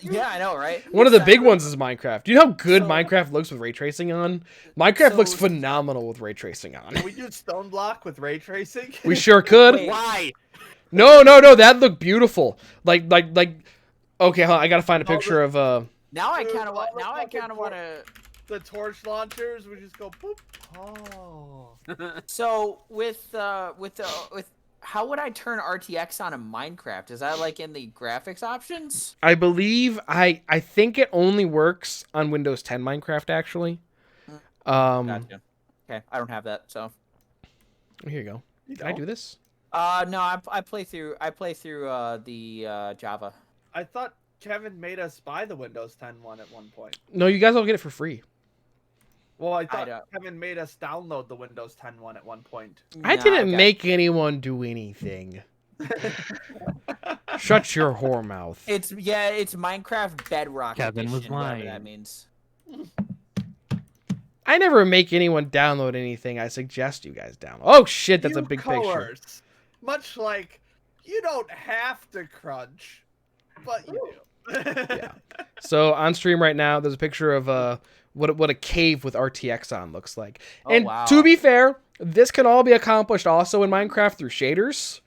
yeah, I know, right? One of the big Cyber- ones is Minecraft. Do you know how good So- Minecraft looks with ray tracing on? Minecraft looks So- phenomenal with ray tracing on. Can we do stone block with ray tracing? We sure could. Wait. why? No, that looked beautiful. Like. Okay, hold on, I gotta find a picture of Now I Dude, kind of want. all the Now I fucking kind of want to. The torch launchers, we just go boop. Oh. So with how would I turn RTX on in Minecraft? Is that like in the graphics options? I believe I think it only works on Windows 10 Minecraft actually. Gotcha. Okay, I don't have that, so. Here you go. You Can I don't? do this? No, I play through the Java. I thought Kevin made us buy the Windows 10 one at one point. No, you guys all get it for free. Well, I thought don't- Kevin made us download the Windows 10 one at one point. I Nah, didn't got- make anyone do anything. Shut your whore mouth. It's Minecraft Bedrock Kevin was Edition, whatever lying. that means. I never make anyone download anything. I suggest you guys download. Oh shit, that's a You big picture. coerce. Much like you don't have to crunch, but you do. Yeah. So on stream right now, there's a picture of what a cave with RTX on looks like. Oh, And wow. to be fair, this can all be accomplished also in Minecraft through shaders.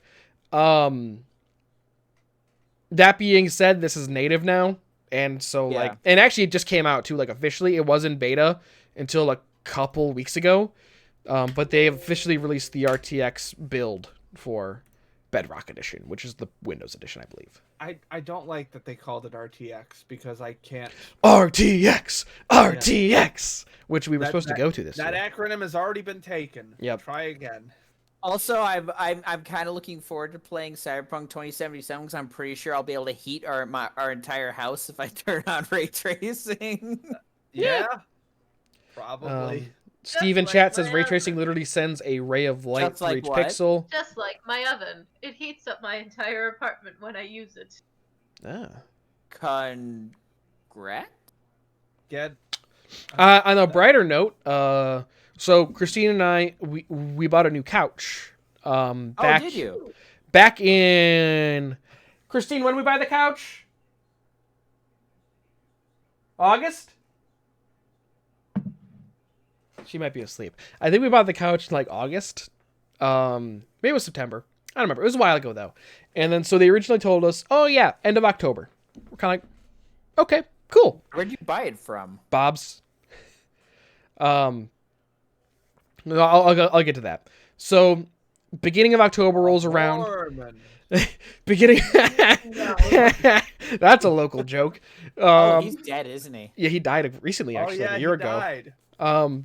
That being said, this is native now, and so Yeah. like, and actually it just came out too, like officially. It was in beta until a couple weeks ago, but they officially released the RTX build for Bedrock Edition, which is the Windows edition, I believe. I don't like that they called it RTX because I can't. RTX, which we were That- supposed to go to this That year. acronym has already been taken. Yep. Try again. Also, I'm kind of looking forward to playing Cyberpunk 2077 because I'm pretty sure I'll be able to heat our entire house if I turn on ray tracing. Yeah. Probably. Steve in Just chat like says my ray oven. tracing literally sends a ray of light Just through like each what? pixel. Just like my oven, it heats up my entire apartment when I use it. Ah. Congrats. Get. On a brighter note, so Christine and I we bought a new couch. Back, Oh, did you? Back in Christine, when did we buy the couch? August? She might be asleep. I think we bought the couch in like August. Maybe it was September. I don't remember. It was a while ago though. And then so they originally told us, oh yeah, end of October. We're kind of like, okay, cool. Where'd you buy it from? Bob's. No, I'll get to that. So, beginning of October rolls around. Norman. Beginning. That's a local joke. Oh, he's dead, isn't he? Yeah, he died recently, actually, oh yeah, a year he ago. died.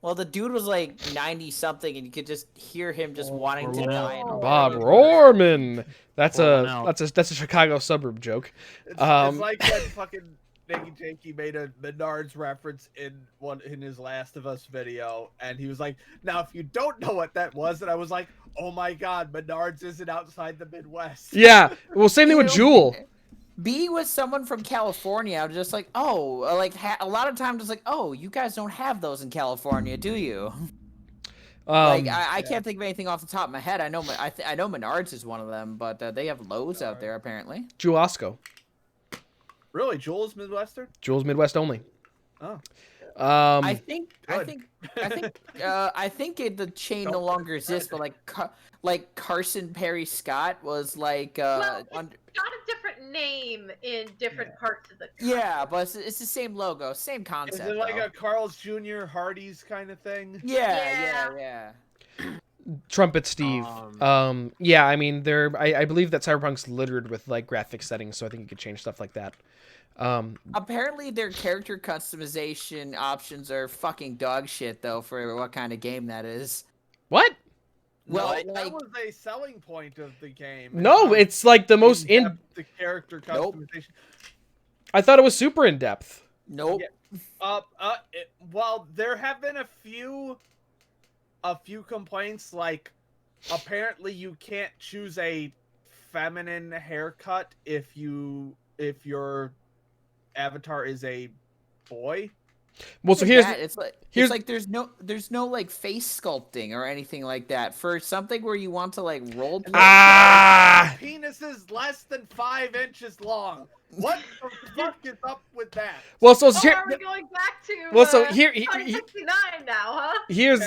Well, the dude was like 90 something, and you could just hear him just wanting to die. In a Bob way. Rorman. That's Pour one a out. that's a Chicago suburb joke. It's Um, like when fucking Nicky Jakey made a Menards reference in his Last of Us video, and he was like, "Now, if you don't know what that was," and I was like, "Oh my god, Menards isn't outside the Midwest." Yeah. Well, same thing with Jewel. Being with someone from California, I'm just like, oh, like a lot of times it's like, oh, you guys don't have those in California, do you? Like I can't think of anything off the top of my head. I know I know Menards is one of them, but they have Lowe's out there apparently. Jewel-Osco. Really, Joel's Midwestern? Jewel's Midwest only. Oh. I think good. the chain no longer exists, but like Carson Perry Scott was like Well, it's got a different name in different parts of the country. yeah, but it's the same logo, same concept. Is it like though. a Carl's Jr. Hardee's kind of thing? Yeah. Trumpet Steve. Yeah, I mean, I believe that Cyberpunk's littered with like graphic settings, so I think you could change stuff like that. Apparently, their character customization options are fucking dog shit, though, for what kind of game that is. What? Well, No, that was a selling point of the game. No, it's like the most the character Nope. customization. I thought it was super in depth. Nope. Well, there have been a few complaints, like apparently you can't choose a feminine haircut if your avatar is a boy. Well, so it's like there's no like face sculpting or anything like that for something where you want to like role play. Penis is less than 5 inches long. What the fuck is up with that? Well, so Oh, here. are we going back to? Well, so here. 69 now, huh? Here's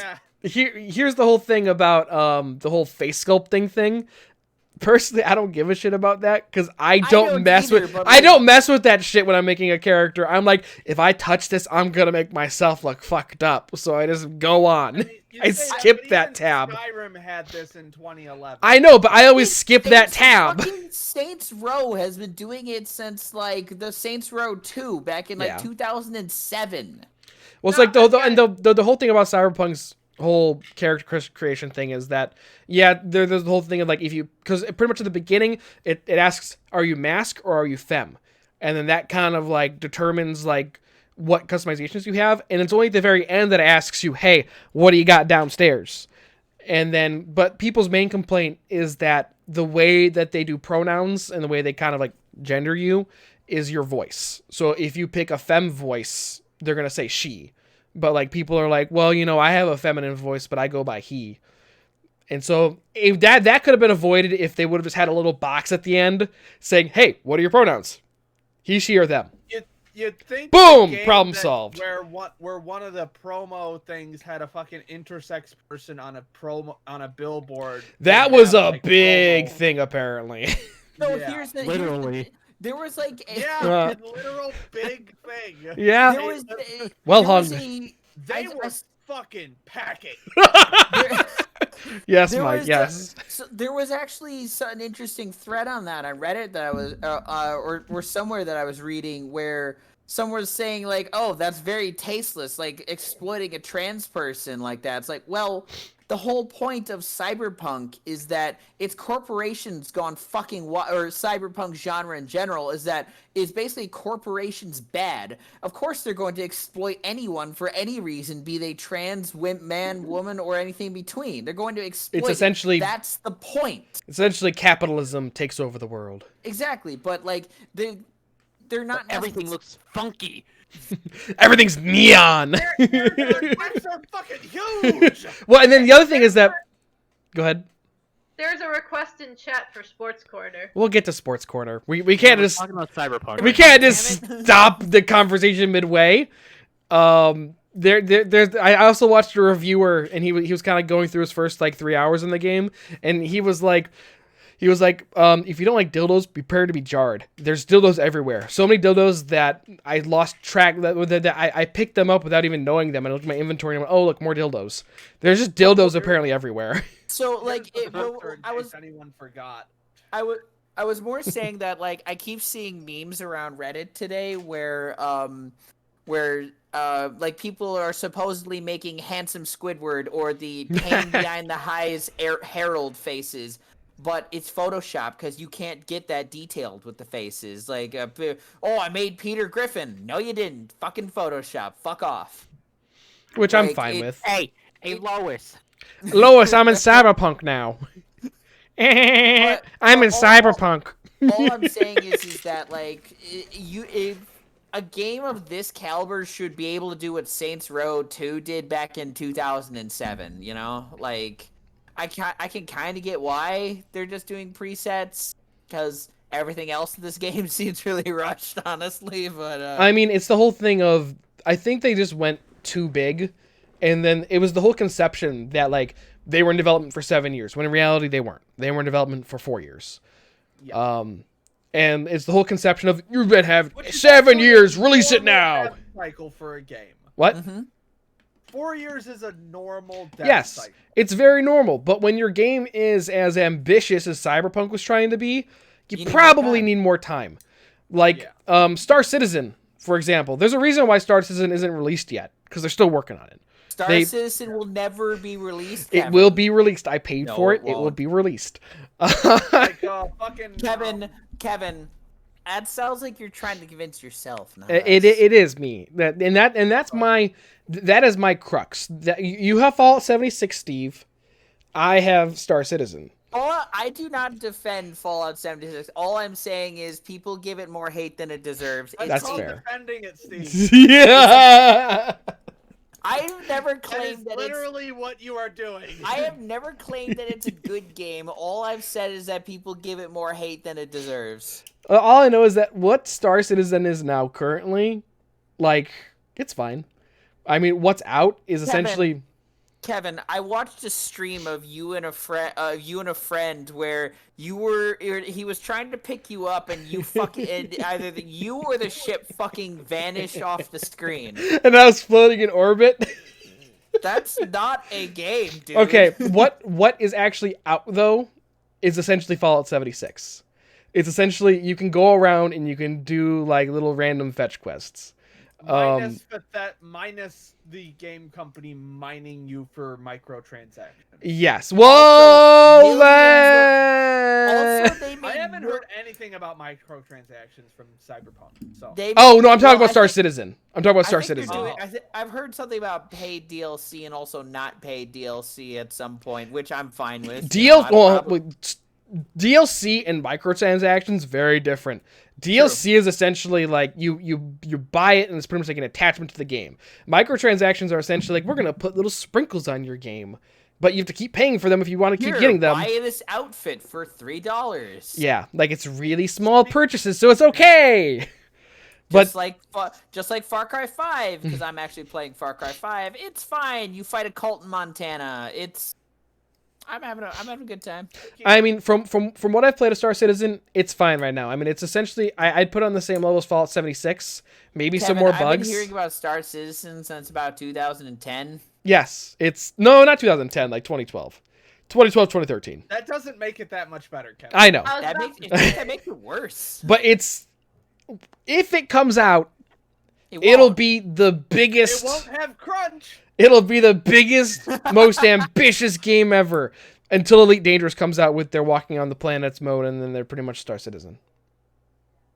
the whole thing about the whole face sculpting thing. Personally, I don't give a shit about that because I don't mess with that shit when I'm making a character. I'm like, if I touch this, I'm gonna make myself look fucked up. So I just go on. I skip that tab. Skyrim had this in 2011. I know, but I always skip that tab. Saints Row has been doing it since like the Saints Row 2 back in like 2007. Well, it's like the whole thing about Cyberpunk's whole character creation thing is that there's the whole thing of like because pretty much at the beginning it asks, are you mask or are you femme, and then that kind of like determines like what customizations you have, and it's only at the very end that it asks you, hey, what do you got downstairs? And then but people's main complaint is that the way that they do pronouns and the way they kind of like gender you is your voice. So if you pick a femme voice, they're gonna say she. But like people are like, well, I have a feminine voice, but I go by he. And so if that could have been avoided if they would have just had a little box at the end saying, hey, what are your pronouns? He, she, or them. You'd think boom, problem solved. Where one of the promo things had a fucking intersex person on a billboard. That was a big thing apparently. No, yeah. Literally. There was like a literal big thing. Yeah. There was well hung. They were fucking packing. Yes, Mike. Yes. So there was actually an interesting thread on that. I read it that I was or somewhere that I was reading where someone was saying like, "Oh, that's very tasteless, like exploiting a trans person like that." It's like, well, the whole point of cyberpunk is that it's corporations gone fucking or cyberpunk genre in general is basically corporations bad. Of course they're going to exploit anyone for any reason, be they trans, man, woman, or anything between. They're going to exploit. That's the point. Essentially, capitalism takes over the world. Exactly, but like they're not. Everything looks funky. Everything's neon. Their requests are fucking huge. Well, and then the other thing is that. Go ahead. There's a request in chat for Sports Corner. We'll get to Sports Corner. We can't just talking about Cyberpunk. We can't just stop the conversation midway. There's. I also watched a reviewer, and he was kind of going through his first like 3 hours in the game, and he was like, if you don't like dildos, prepare to be jarred. There's dildos everywhere. So many dildos that I lost track. That I picked them up without even knowing them. And I looked at my inventory and I went, oh, look, more dildos. There's just dildos apparently everywhere. So like, anyone forgot. I was more saying that like I keep seeing memes around Reddit today where where like people are supposedly making handsome Squidward or the pain behind the eyes Harold faces, but it's Photoshop because you can't get that detailed with the faces. Like, oh, I made Peter Griffin. No, you didn't. Fucking Photoshop. Fuck off. Which I'm fine with. Hey, Lois. Lois, I'm in Cyberpunk now. I'm in Cyberpunk. All I'm saying is that like if a game of this caliber should be able to do what Saints Row 2 did back in 2007. You know, like I can kind of get why they're just doing presets because everything else in this game seems really rushed, honestly. But I mean, it's the whole thing of I think they just went too big, and then it was the whole conception that like they were in development for 7 years when in reality they weren't. They were in development for 4 years. Yeah. And it's the whole conception of you've been having 7 years, release it now. Dev cycle for a game. What? 4 years is a normal dev Yes, cycle. it's very normal. But when your game is as ambitious as Cyberpunk was trying to be, you probably need more time. Like Star Citizen, for example. There's a reason why Star Citizen isn't released yet because they're still working on it. Star Citizen will never be released. It will be released. I paid for it. It will be released. Like fucking Kevin, that sounds like you're trying to convince yourself. It is me. That's my crux. That you have Fallout 76, Steve. I have Star Citizen. I do not defend Fallout 76. All I'm saying is people give it more hate than it deserves. That's fair. Defending it, Steve. Yeah. I've never claimed that literally what you are doing. I have never claimed that it's a good game. All I've said is that people give it more hate than it deserves. All I know is that what Star Citizen is now currently, like, it's fine. I mean, what's out is essentially. Kevin, I watched a stream of you and a friend where he was trying to pick you up and you fucking and either you or the ship fucking vanished off the screen. And I was floating in orbit. That's not a game, dude. Okay, what is actually out though is essentially Fallout 76. It's essentially you can go around and you can do like little random fetch quests. Minus the game company mining you for microtransactions. Yes. Whoa! Also, I haven't heard anything about microtransactions from Cyberpunk. So. I'm talking about Star Citizen. I'm talking about Star Citizen. I've heard something about paid DLC and also not paid DLC at some point, which I'm fine with. DLC and microtransactions very different. DLC is essentially like you buy it and it's pretty much like an attachment to the game. Microtransactions are essentially like we're gonna put little sprinkles on your game, but you have to keep paying for them if you want to keep getting them. Buy this outfit for $3. Yeah, like it's really small purchases, so it's okay. Just like Far Cry 5, because I'm actually playing Far Cry 5. It's fine. You fight a cult in Montana. I'm having a good time. I mean, from what I've played of Star Citizen, it's fine right now. I mean, it's essentially I'd put it on the same level as Fallout 76, maybe Kevin, some more bugs. I've been hearing about Star Citizen since about 2010. Yes, not 2010, like 2012, 2013. That doesn't make it that much better, Kevin. I know. That makes it worse. But if it comes out, it'll be the biggest. It won't have crunch. It'll be the biggest, most ambitious game ever until Elite Dangerous comes out with their Walking on the Planets mode, and then they're pretty much Star Citizen.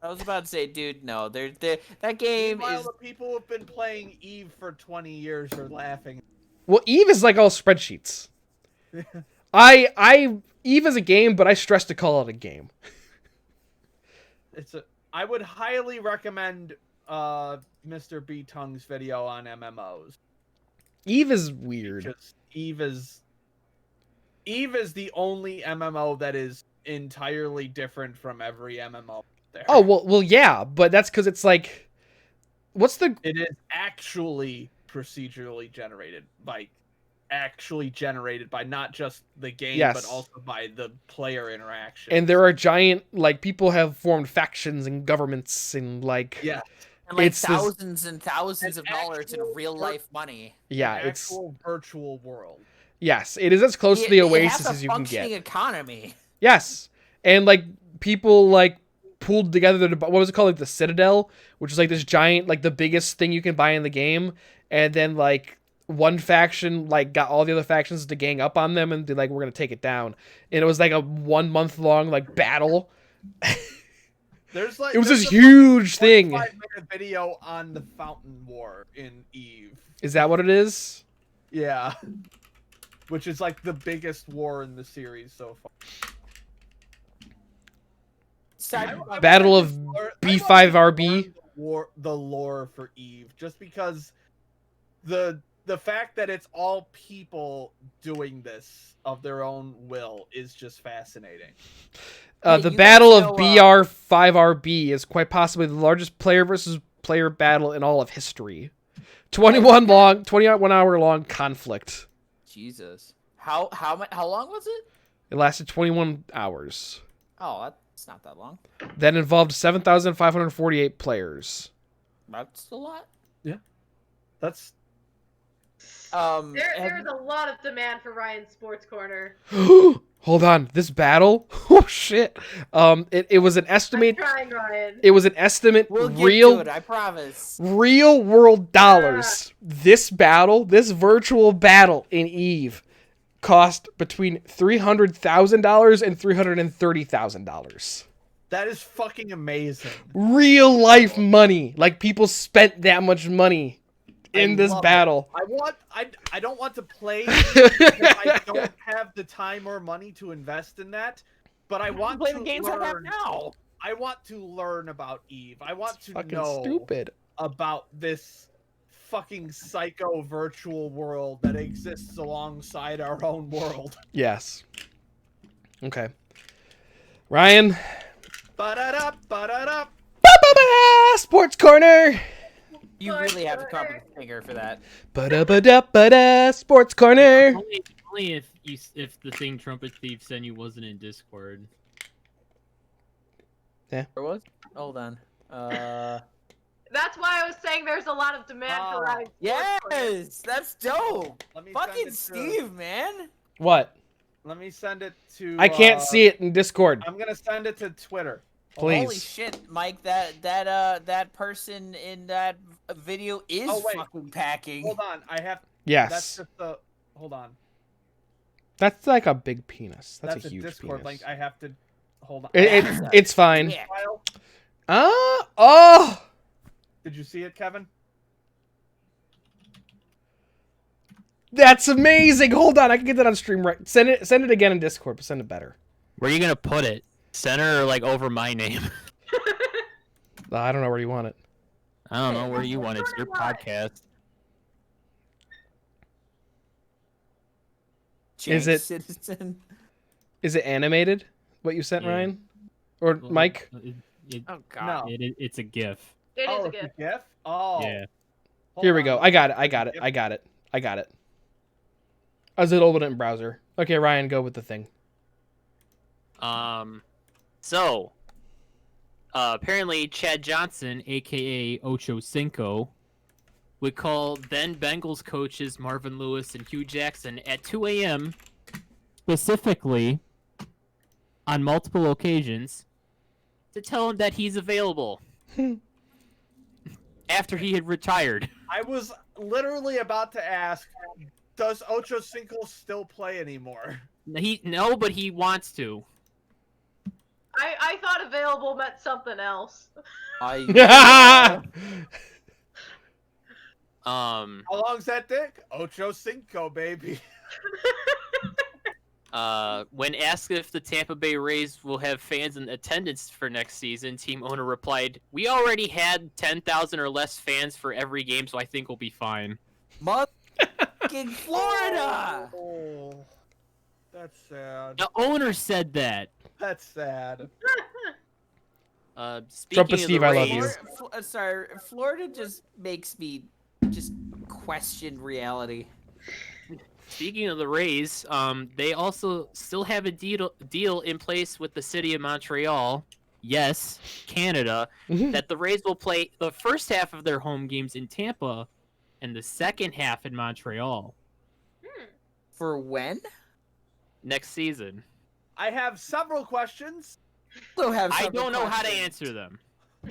I was about to say, dude, no. That game Meanwhile, is... the people who've been playing Eve for 20 years are laughing. Well, Eve is like all spreadsheets. Eve is a game, but I stress to call it a game. I would highly recommend Mr. B Tongue's video on MMOs. Eve is weird. Eve is the only MMO that is entirely different from every MMO there. Oh, well, yeah, but that's because it's like, It is actually procedurally generated, by not just the game, but also by the player interaction. And there are giant, like, people have formed factions and governments and, like... Yeah. And like thousands and thousands of dollars in real life money. Yeah, it's actual virtual world. Yes, it is as close to the Oasis as you can get. Functioning economy. Yes, and like people like pooled together. What was it called? Like the Citadel, which is like this giant, like the biggest thing you can buy in the game. And then like one faction like got all the other factions to gang up on them and be like, we're gonna take it down. And it was like a 1 month long like battle. There's like It was there's this a huge thing. 45-minute video on the Fountain War in Eve. Is that what it is? Yeah. Which is like the biggest war in the series so far. Battle of B5RB. The lore for Eve, just because the fact that it's all people doing this of their own will is just fascinating. The Battle of BR5RB is quite possibly the largest player versus player battle in all of history. 21 hour long conflict. Jesus. How long was it? It lasted 21 hours. Oh, that's not that long. That involved 7,548 players. That's a lot. Yeah. That's There's a lot of demand for Ryan's Sports Corner. Hold on, this battle? Oh shit. It was an estimate. I'm trying, Ryan. It was an estimate. We'll real, get to it, I promise. Real world dollars. This battle, this virtual battle in Eve, cost between $300,000 and $330,000. that is fucking amazing. Real life money. Like people spent that much money in this battle. I don't want to play because I don't have the time or money to invest in that. But I want play to the games learn. I have now. I want to learn about Eve. I want to Fucking know stupid. about this fucking psycho virtual world that exists alongside our own world. Yes. Okay. Ryan. Ba-da-da, ba-da-da. Ba-ba-ba! Sports Corner. You really have to come up with a finger for that. Ba-da-ba-da-ba-da! Sports Corner. Only if the thing Trumpet Thief sent you wasn't in Discord. Where was? Hold on. That's why I was saying there's a lot of demand for Ryan's Sports Corner. Yes, that's dope. Let me Fucking send it to- Steve, man. What? Let me send it to. I can't see it in Discord. I'm gonna send it to Twitter. Please. Holy shit, Mike! That person in that video is fucking packing. Hold on, I have. Yes. That's just the. Hold on. That's like a big penis. That's a huge Discord penis. link. I have to. Hold on. It's fine. Yeah. File. Oh! Did you see it, Kevin? That's amazing. Hold on, I can get that on stream right. Send it again in Discord, but send it better. Where are you gonna put it? Center or like over my name? I don't know where you want it. I don't know where you want it. It's your podcast. Is it- Citizen? Is it animated? What you sent, Yeah. Ryan? Or Mike? Oh god. No. It's a GIF. It is a It's gift. GIF? Oh. Yeah. Hold Here we on. go. I got it. I got it. I was able to open it in browser. Okay, Ryan, go with the thing. So, apparently Chad Johnson, aka Ocho Cinco, would call then Bengals coaches Marvin Lewis and Hugh Jackson at 2 a.m. specifically on multiple occasions to tell him that he's available after he had retired. I was literally about to ask, does Ocho Cinco still play anymore? No, but he wants to. I thought available meant something else. How long's that dick? Ocho Cinco, baby. When asked if the Tampa Bay Rays will have fans in attendance for next season, team owner replied, "We already had 10,000 or less fans for every game, so I think we'll be fine." Fucking Florida. Oh, that's sad. The owner said that. That's sad. Speaking Trumpet of Steve, the I love Rays, you. Sorry, Florida just makes me just question reality. Speaking of the Rays, they also still have a deal in place with the city of Montreal. Yes, Canada. That the Rays will play the first half of their home games in Tampa, and the second half in Montreal For when? next season. I have several questions. I don't know how to answer them.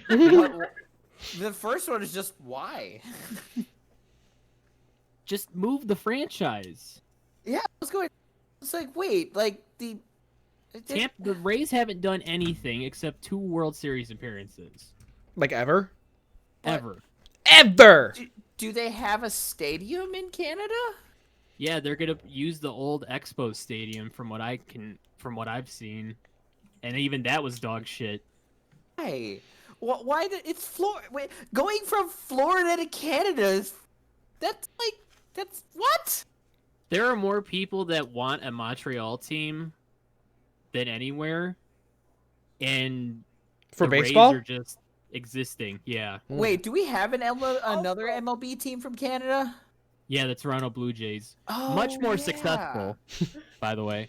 The first one is just why. Just move the franchise. Yeah, I was going. It's like, wait, like the Rays haven't done anything except 2 World Series appearances. Like ever? Ever. Ever! Do they have a stadium in Canada? Yeah, they're gonna use the old Expo Stadium from what I've seen, and even that was dog shit. Why? Why did it's Florida? Wait, going from Florida to Canada that's what? There are more people that want a Montreal team than anywhere, and For the baseball? Rays are just existing. Yeah, Wait, do we have another MLB team from Canada? yeah, the Toronto Blue Jays, Oh, much more yeah. successful, by the way.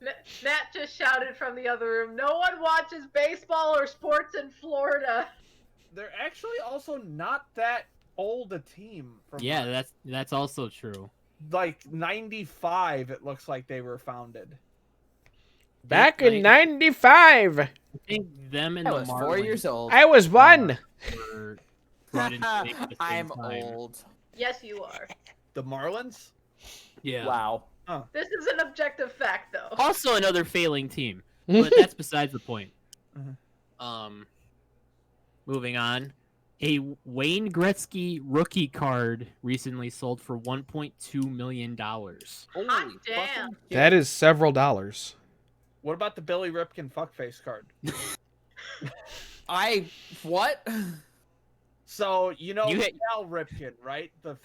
Matt just shouted from the other room, no one watches baseball or sports in Florida. They're actually also not that old a team. Yeah, that's also true. Like 95, it looks like they were founded. Back in 95! I think them and I the was Marlins 4 years old. I was 1! were brought into the same I'm time. old. Yes, you are. The Marlins? Yeah. Wow. This is an objective fact, though. Also another failing team, but that's besides the point. Moving on. A Wayne Gretzky rookie card recently sold for $1.2 million. Hot Holy damn. fucking shit. That is several dollars. What about the Billy Ripken fuckface card? What? So, you know You hit- Cal Ripken, right? The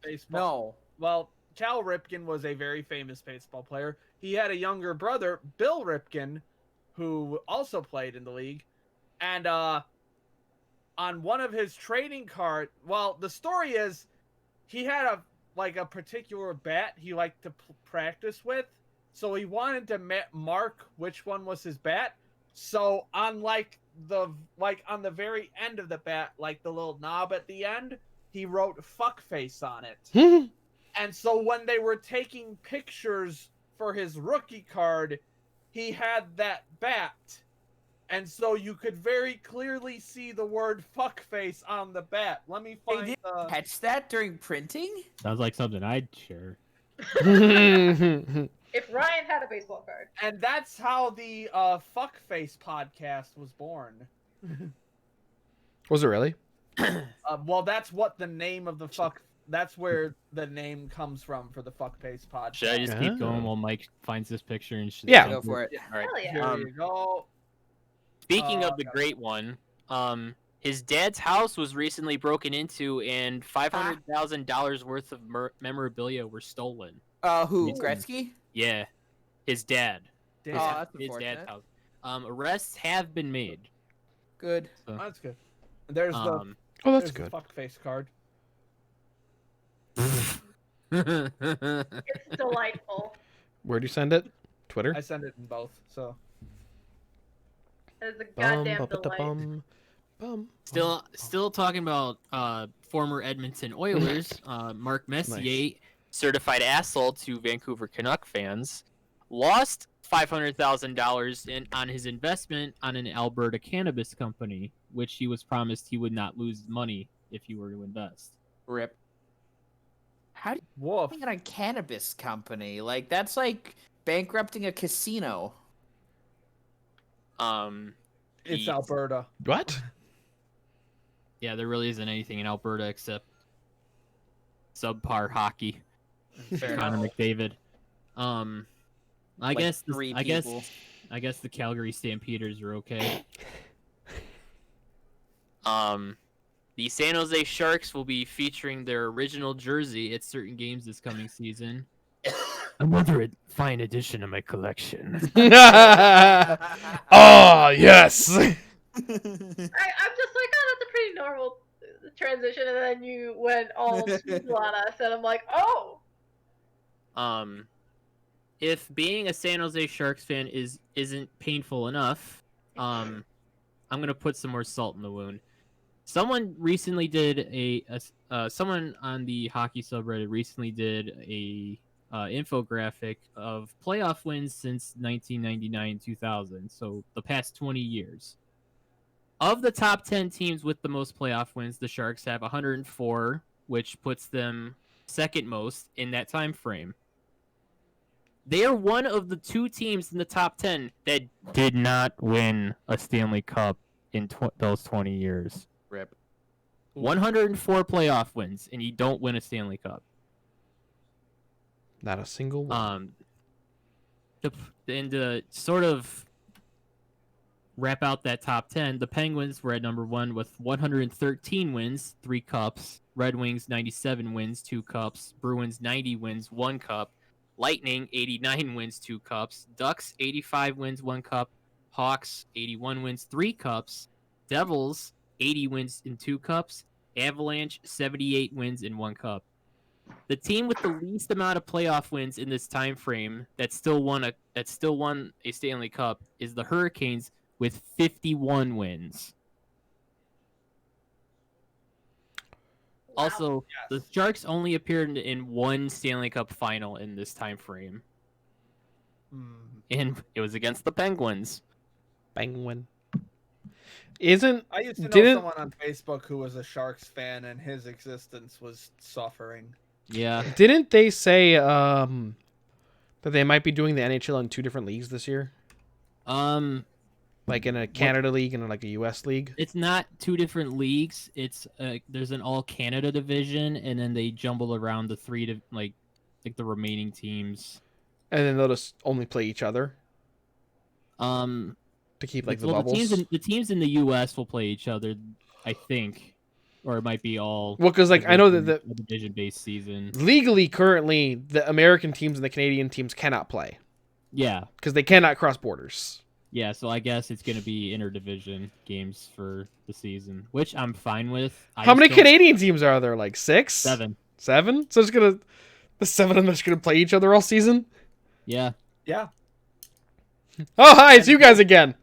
baseball. No. Well, Cal Ripken was a very famous baseball player. He had a younger brother, Bill Ripken, who also played in the league. And on one of his trading cards, well, the story is he had a particular bat he liked to practice with. So he wanted to mark which one was his bat. So on on the very end of the bat, like the little knob at the end, he wrote fuckface on it. And so when they were taking pictures for his rookie card, he had that bat. And so you could very clearly see the word fuckface on the bat. Let me They find didn't catch that during printing? Sounds like something I'd share. If Ryan had a baseball card. And that's how the Fuckface podcast was born. Was it really? Well, that's what the name of the that's where the name comes from for the Fuckface podcast. Should I just keep Keep going while Mike finds this picture and shit. Yeah. Go for it. All right. Hell yeah. Here you go. Speaking of the great one, his dad's house was recently broken into, and $500,000 worth of memorabilia were stolen. Who? It's- Gretzky? Yeah, his dad. Damn. Oh, that's His dad's unfortunate. house. Arrests have been made. Good. So, That's good. There's the Oh, that's there's the good. Fuckface card. It's delightful. Where'd you send it? Twitter? I send it in both. So It's a goddamn delight. Bum. still talking about former Edmonton Oilers. Mark Messier, certified asshole to Vancouver Canuck fans, lost $500,000 on his investment on an Alberta cannabis company, which he was promised he would not lose money if he were to invest. Rip. How do woof. you think a cannabis company? Like, that's like bankrupting a casino. It's He- Alberta. What? Yeah, there really isn't anything in Alberta except subpar hockey. Fair Connor enough. McDavid. I Like guess three I people. guess the Calgary Stampeders are okay. The San Jose Sharks will be featuring their original jersey at certain games this coming season. Another fine addition to my collection. Oh, yes. I'm just like, oh, that's a pretty normal transition, and then you went all smooth on us, and I'm like, oh. If being a San Jose Sharks fan isn't painful enough, I'm gonna put some more salt in the wound. Someone recently did someone on the hockey subreddit recently did a infographic of playoff wins since 1999-2000, so the past 20 years. Of the top 10 teams with the most playoff wins, the Sharks have 104, which puts them second most in that time frame. They are one of the 2 teams in the top 10 that did not win a Stanley Cup in those 20 years. Rip. 104 playoff wins, and you don't win a Stanley Cup. Not a single one. To sort of wrap out that top 10, the Penguins were at number 1 with 113 wins, 3 cups. Red Wings 97 wins, 2 cups. Bruins 90 wins, 1 cup. Lightning 89 wins, 2 cups. Ducks 85 wins, 1 cup. Hawks 81 wins, 3 cups. Devils 80 wins in 2 cups. Avalanche 78 wins in 1 cup. The team with the least amount of playoff wins in this time frame that still won a Stanley Cup is the Hurricanes with 51 wins. Wow. Also, the Sharks only appeared in 1 Stanley Cup final in this time frame, and it was against the Penguins. Penguin. I used to know someone on Facebook who was a Sharks fan, and his existence was suffering. Yeah. Didn't they say that they might be doing the NHL in 2 different leagues this year? Like in a Canada league and like a US league? It's not 2 different leagues. It's there's an all Canada division, and then they jumble around the 3 to like the remaining teams. And then they'll just only play each other To keep like the bubbles. The teams in the US will play each other, I think, or it might be all. Well, because like I know that the division-based season legally currently the American teams and the Canadian teams cannot play. Yeah. Because they cannot cross borders. Yeah, so I guess it's going to be interdivision games for the season, which I'm fine with. How many Canadian teams are there? Like 6? 7. 7? So the 7 of them are just gonna play each other all season? Yeah. Yeah. Oh, hi, it's you guys again.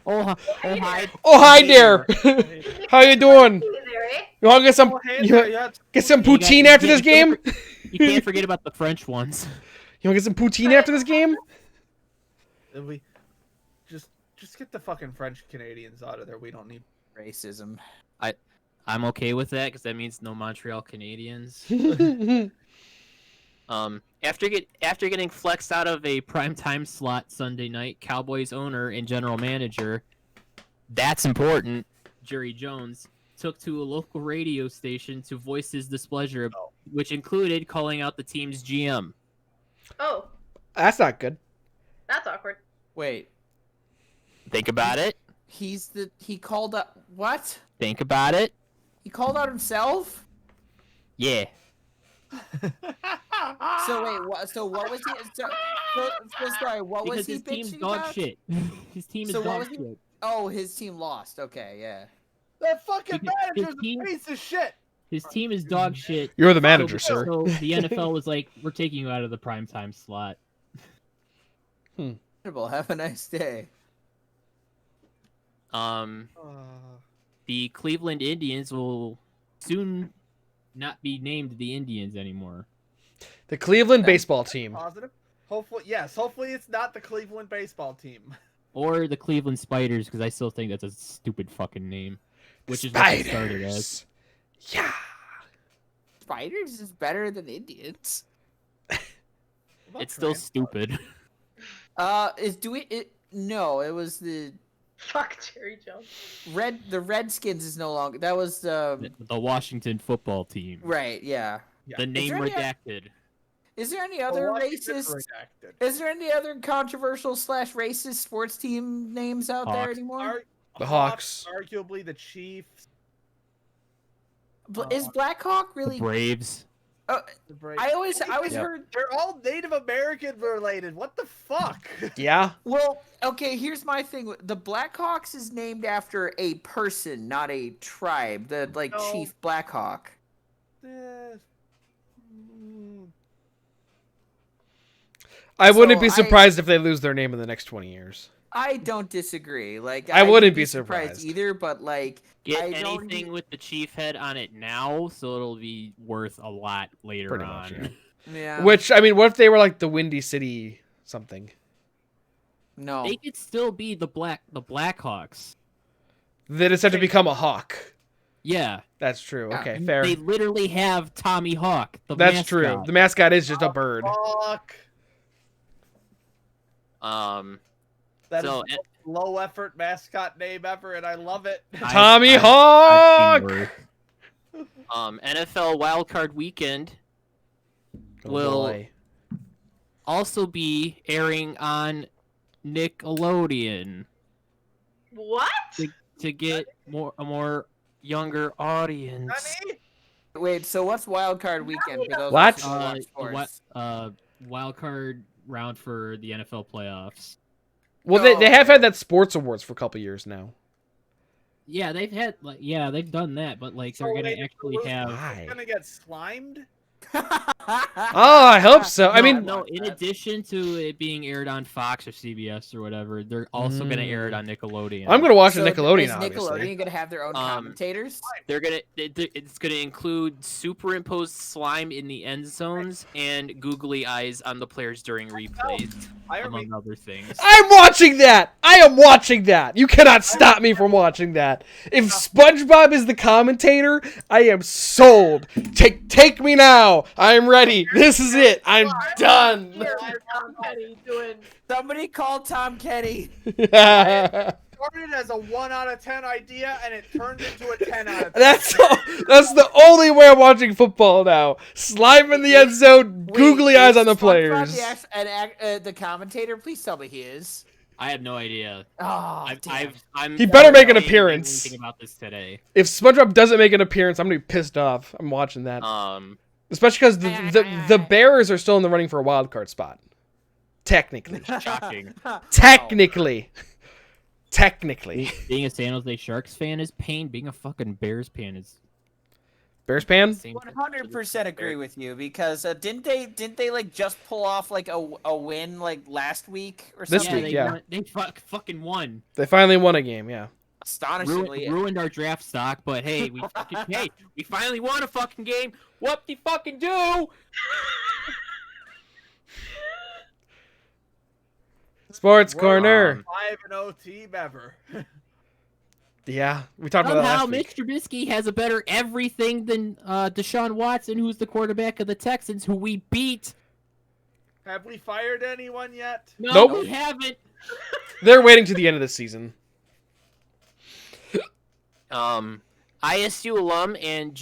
Oh hi. Oh, hi there. How you doing? You want to get some poutine after this game? You can't forget about the French ones. You want to get some poutine after this game? We just get the fucking French Canadians out of there. We don't need Racism. I'm okay with that because that means no Montreal Canadiens. After getting flexed out of a primetime slot Sunday night, Cowboys owner and general manager, that's important, Jerry Jones, took to a local radio station to voice his displeasure, which included calling out the team's GM. Oh, That's not good. that's awkward. Wait, Think about it. he called out what? Think about it. He called out himself? Yeah. So wait, what? So what was he? Sorry, what was Because he his team's bitching dog about? shit. His team is So what dog was he- shit. Oh, his team lost. Okay, yeah. that fucking His manager's team- a piece of shit. His team is dog shit. You're the manager, sir. So the NFL was like, we're taking you out of the primetime slot. Have a nice day. The Cleveland Indians will soon not be named the Indians anymore. The Cleveland baseball team. Positive. Hopefully, yes. Hopefully, it's not the Cleveland baseball team. Or the Cleveland Spiders, because I still think that's a stupid fucking name. Which is what they started as. Yeah. Spiders is better than Indians. It's still stupid. No, it was the Fuck Jerry Jones. the Redskins is no longer. That was The Washington football team. right, yeah. The name there any- redacted. Is there any other Washington racist? redacted. Is there any other controversial / racist sports team names out there Hawks. anymore? The Hawks. Arguably the Chiefs. Is Blackhawk The really? Braves. The Braves. I always Yep. heard. They're all Native American related. What the fuck? Yeah. Well, okay. Here's my thing. The Blackhawks is named after a person, not a tribe. The No. Chief Blackhawk. I wouldn't be So surprised if they lose their name in the next 20 years. I don't disagree. Like I wouldn't would be surprised surprised. either, but like Get I don't anything with the chief head on it now, so it'll be worth a lot later Pretty on. much, yeah. Yeah. Which, I mean, what if they were like the Windy City something? No. They could still be the Blackhawks. They just have to become a hawk. Yeah. That's true. Yeah. Okay, fair. They literally have Tommy Hawk. That's mascot. true. The mascot is just a bird. Fuck. That is So the most low effort mascot name ever, and I love it. Tommy I've Hawk! seen worse. NFL Wildcard Weekend Oh, will boy. also be airing on Nickelodeon What? to get a more younger audience. Honey? Wait, so what's Wild Card Weekend for those What? of us who watch sports? Wild card round for the NFL playoffs. Well, they have had that sports awards for a couple years now. Yeah, they've done that, but like they're gonna actually have. Why? Gonna get slimed? Oh, I hope so. I mean, no. In addition to it being aired on Fox or CBS or whatever, they're also gonna air it on Nickelodeon. I'm gonna watch So the Nickelodeon. is Obviously, Nickelodeon gonna have their own commentators? It's gonna include superimposed slime in the end zones and googly eyes on the players during replays, among other things. I'm watching that. I am watching that. You cannot stop me from watching that. If SpongeBob is the commentator, I am sold. Take me now. I am ready. This is it. I'm done. Here, Tom Petty doing. Somebody call Tom Kenny. Started as a 1 out of 10 idea, and it turned into a 10 out of 10. That's the only way I'm watching football now. Slime in the end zone, googly eyes on the players. The commentator, please tell me he is. I have no idea. Oh, damn. He better make an appearance. Thinking about this today. If SpongeBob doesn't make an appearance, I'm gonna be pissed off. I'm watching that, especially because the Bears are still in the running for a wild card spot. Technically, Shocking. technically. Being a San Jose Sharks fan is pain. Being a fucking Bears fan is Bears fan. 100% agree with you because didn't they like just pull off like a win like last week or This something? week, yeah. won, they fucking won. They finally won a game. Yeah. Astonishingly. Ruined our draft stock, but hey, we finally won a fucking game. What the fucking do? Sports corner. 5-0 team ever. Yeah, we talked about that Somehow last week. Mitch Trubisky has a better everything than Deshaun Watson, who's the quarterback of the Texans, who we beat. Have we fired anyone yet? No, Nope. we haven't. They're waiting to the end of the season. ISU alum and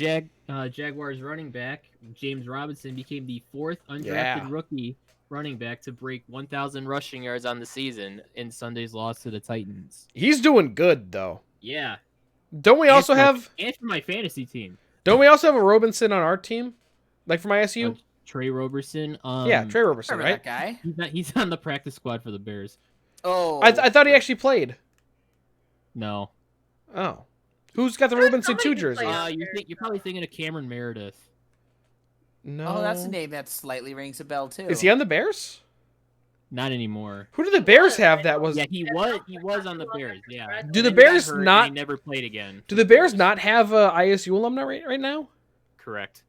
Jaguars running back James Robinson became the fourth undrafted Yeah. rookie running back to break 1,000 rushing yards on the season in Sunday's loss to the Titans. He's doing good though. Yeah. Don't we also have? And for my fantasy team, Don't we also have a Robinson on our team, like from ISU? Trey Roberson. Yeah, Trey Roberson, Remember right? that guy? He's on the practice squad for the Bears. Oh. I thought he actually played. No. Oh, who's got the Robinson 2 jersey? You're probably thinking of Cameron Meredith. No. Oh, that's a name that slightly rings a bell too. Is he on the Bears? Not anymore. Who do the Bears have that was? Yeah, he was on the Bears. Yeah. Do the And then he got Bears hurt and not- He never played again. Do the Bears not have a ISU alumni right now? correct.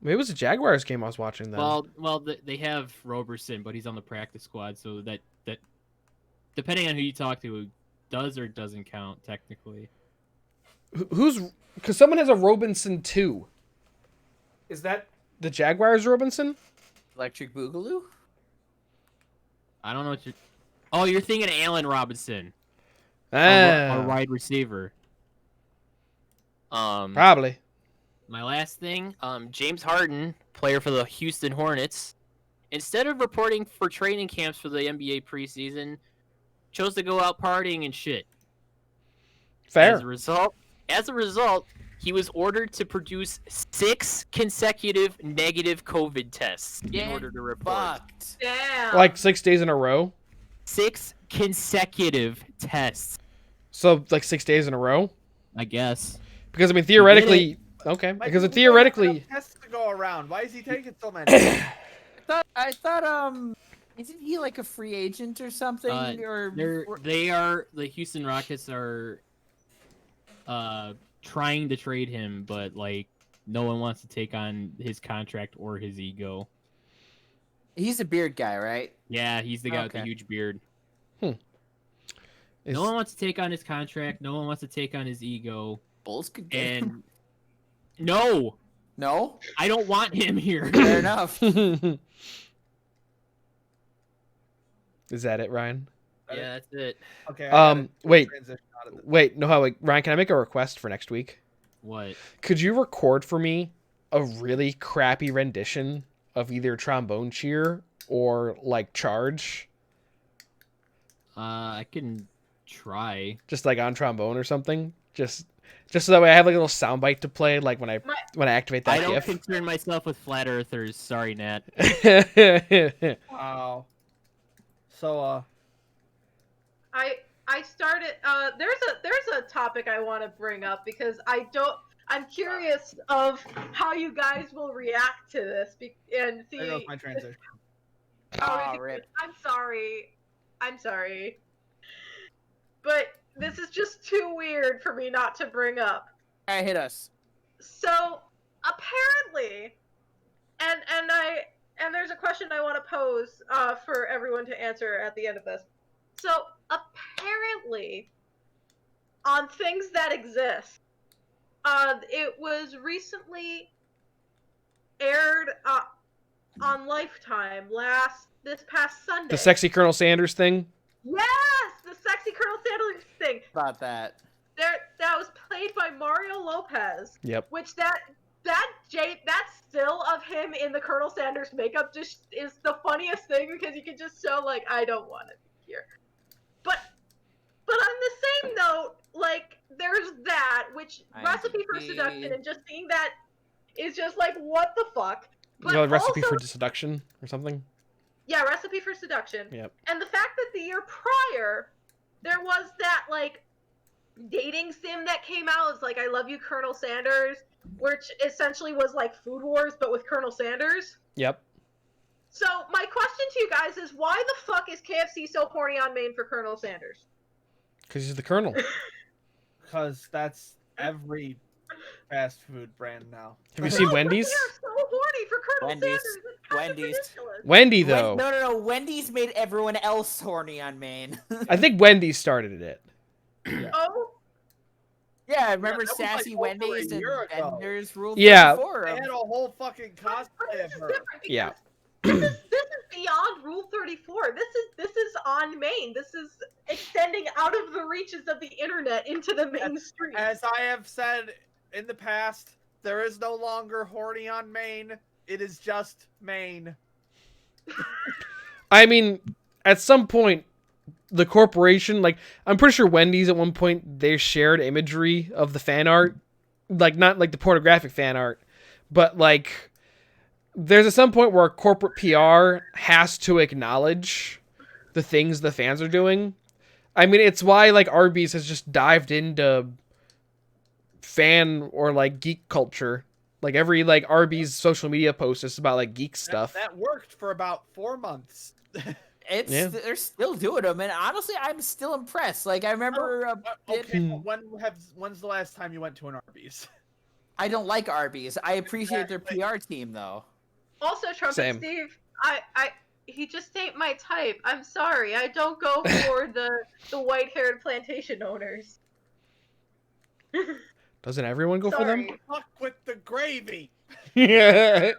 Maybe it was a Jaguars game I was watching then. Well, they have Roberson, but he's on the practice squad, so that depending on who you talk to, does or doesn't count technically. Who's? Because someone has a Robinson 2. Is that the Jaguars Robinson? Electric Boogaloo? I don't know what you're. Oh, you're thinking of Allen Robinson, Ah, our wide receiver. probably. My last thing, James Harden, player for the Houston Hornets, instead of reporting for training camps for the NBA preseason, chose to go out partying and shit. Fair. As a result, he was ordered to produce 6 consecutive negative COVID tests in order to report. Fucked. Damn. Like 6 days in a row. 6 consecutive tests. So like 6 days in a row. I guess. Because I mean theoretically, okay. Because theoretically, tests to go around. Why is he taking so many? I thought Isn't he like a free agent or something? The Houston Rockets are trying to trade him, but like no one wants to take on his contract or his ego. He's a beard guy, right? Yeah, he's the guy with the huge beard. No one wants to take on his contract. No one wants to take on his ego. Bulls could get him. No, I don't want him here. Fair enough. Is that it, Ryan? Yeah, that's it. Okay. Wait, Ryan, can I make a request for next week? What? Could you record for me a really crappy rendition of either Trombone Cheer or like Charge? I can try. Just like on trombone or something. Just so that way I have like a little soundbite to play, like when I activate that I don't GIF. concern myself with flat earthers. Sorry, Nat. Wow. So I started. There's a topic I want to bring up because I'm curious of how you guys will react to this and see. there goes my transition. Oh, rip. I'm sorry. But this is just too weird for me not to bring up. All right, hit us. So apparently, and there's a question I want to pose for everyone to answer at the end of this. So apparently, on Things That Exist, it was recently aired on Lifetime this past Sunday. The sexy Colonel Sanders thing. Yes, the sexy Colonel Sanders thing. About that. That was played by Mario Lopez. Yep. Which that still of him in the Colonel Sanders makeup just is the funniest thing because you can just show like I don't want to be here. But on the same note, like there's that which Recipe for Seduction, and just seeing that is just like what the fuck. But Recipe also, for Seduction or something. Yeah, Recipe for Seduction. Yep. And the fact that the year prior there was that like dating sim that came out. It's like I Love You, Colonel Sanders, which essentially was like Food Wars but with Colonel Sanders. Yep. So my question to you guys is, why the fuck is KFC so horny on Maine for Colonel Sanders? Because he's the Colonel. Because that's every fast food brand now. Have you seen Wendy's? They are so horny for Colonel Wendy's. Sanders. It's kind of ridiculous. Wendy though. No. Wendy's made everyone else horny on Maine. I think Wendy's started it. Yeah. Oh. Yeah, I remember that was Sassy like over a Wendy's and year ago. Vendors Rule Yeah. 34. They had a whole fucking cosplay of her. Yeah. This is beyond Rule 34. This is on Maine. This is extending out of the reaches of the internet into the mainstream. As I have said in the past, there is no longer horny on Maine. It is just Maine. I mean, at some point, the corporation, like, I'm pretty sure Wendy's at one point, they shared imagery of the fan art. Like, not like the pornographic fan art, but like, there's at some point where corporate PR has to acknowledge the things the fans are doing. I mean, it's why, like, Arby's has just dived into fan or, like, geek culture. Like, every, like, Arby's social media post is about, like, geek stuff. That worked for about 4 months. They're still doing them, and honestly, I'm still impressed. Like, I remember... When's the last time you went to an Arby's? I don't like Arby's. I appreciate their PR team, though. Also, Trumpet Same. Steve, he just ain't my type. I'm sorry. I don't go for the white-haired plantation owners. Doesn't everyone go for them? Fuck with the gravy. Yeah.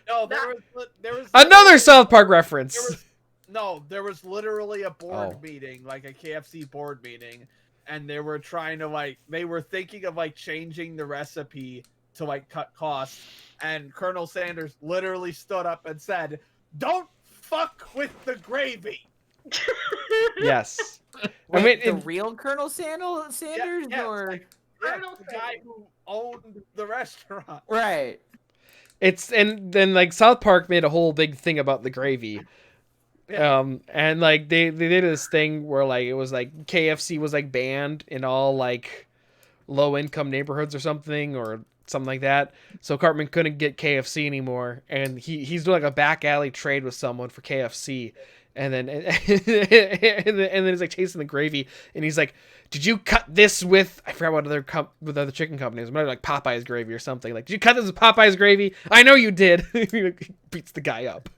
No, there was Another South Park reference. There was literally a board meeting, like a KFC board meeting, and they were trying to they were thinking of changing the recipe to cut costs, and Colonel Sanders literally stood up and said, "Don't fuck with the gravy." Yes. Wait, the real Colonel Sanders, yeah, or the guy who owned the restaurant, right? And then South Park made a whole big thing about the gravy. Yeah. And they did this thing where it was KFC was banned in all low income neighborhoods or something, or something like that. So Cartman couldn't get KFC anymore, and he's doing like a back alley trade with someone for KFC, and then he's like chasing the gravy, and he's like, "Did you cut this with?" I forgot what with other chicken companies, maybe like Popeye's gravy or something. Like, "Did you cut this with Popeye's gravy?" "I know you did." He beats the guy up.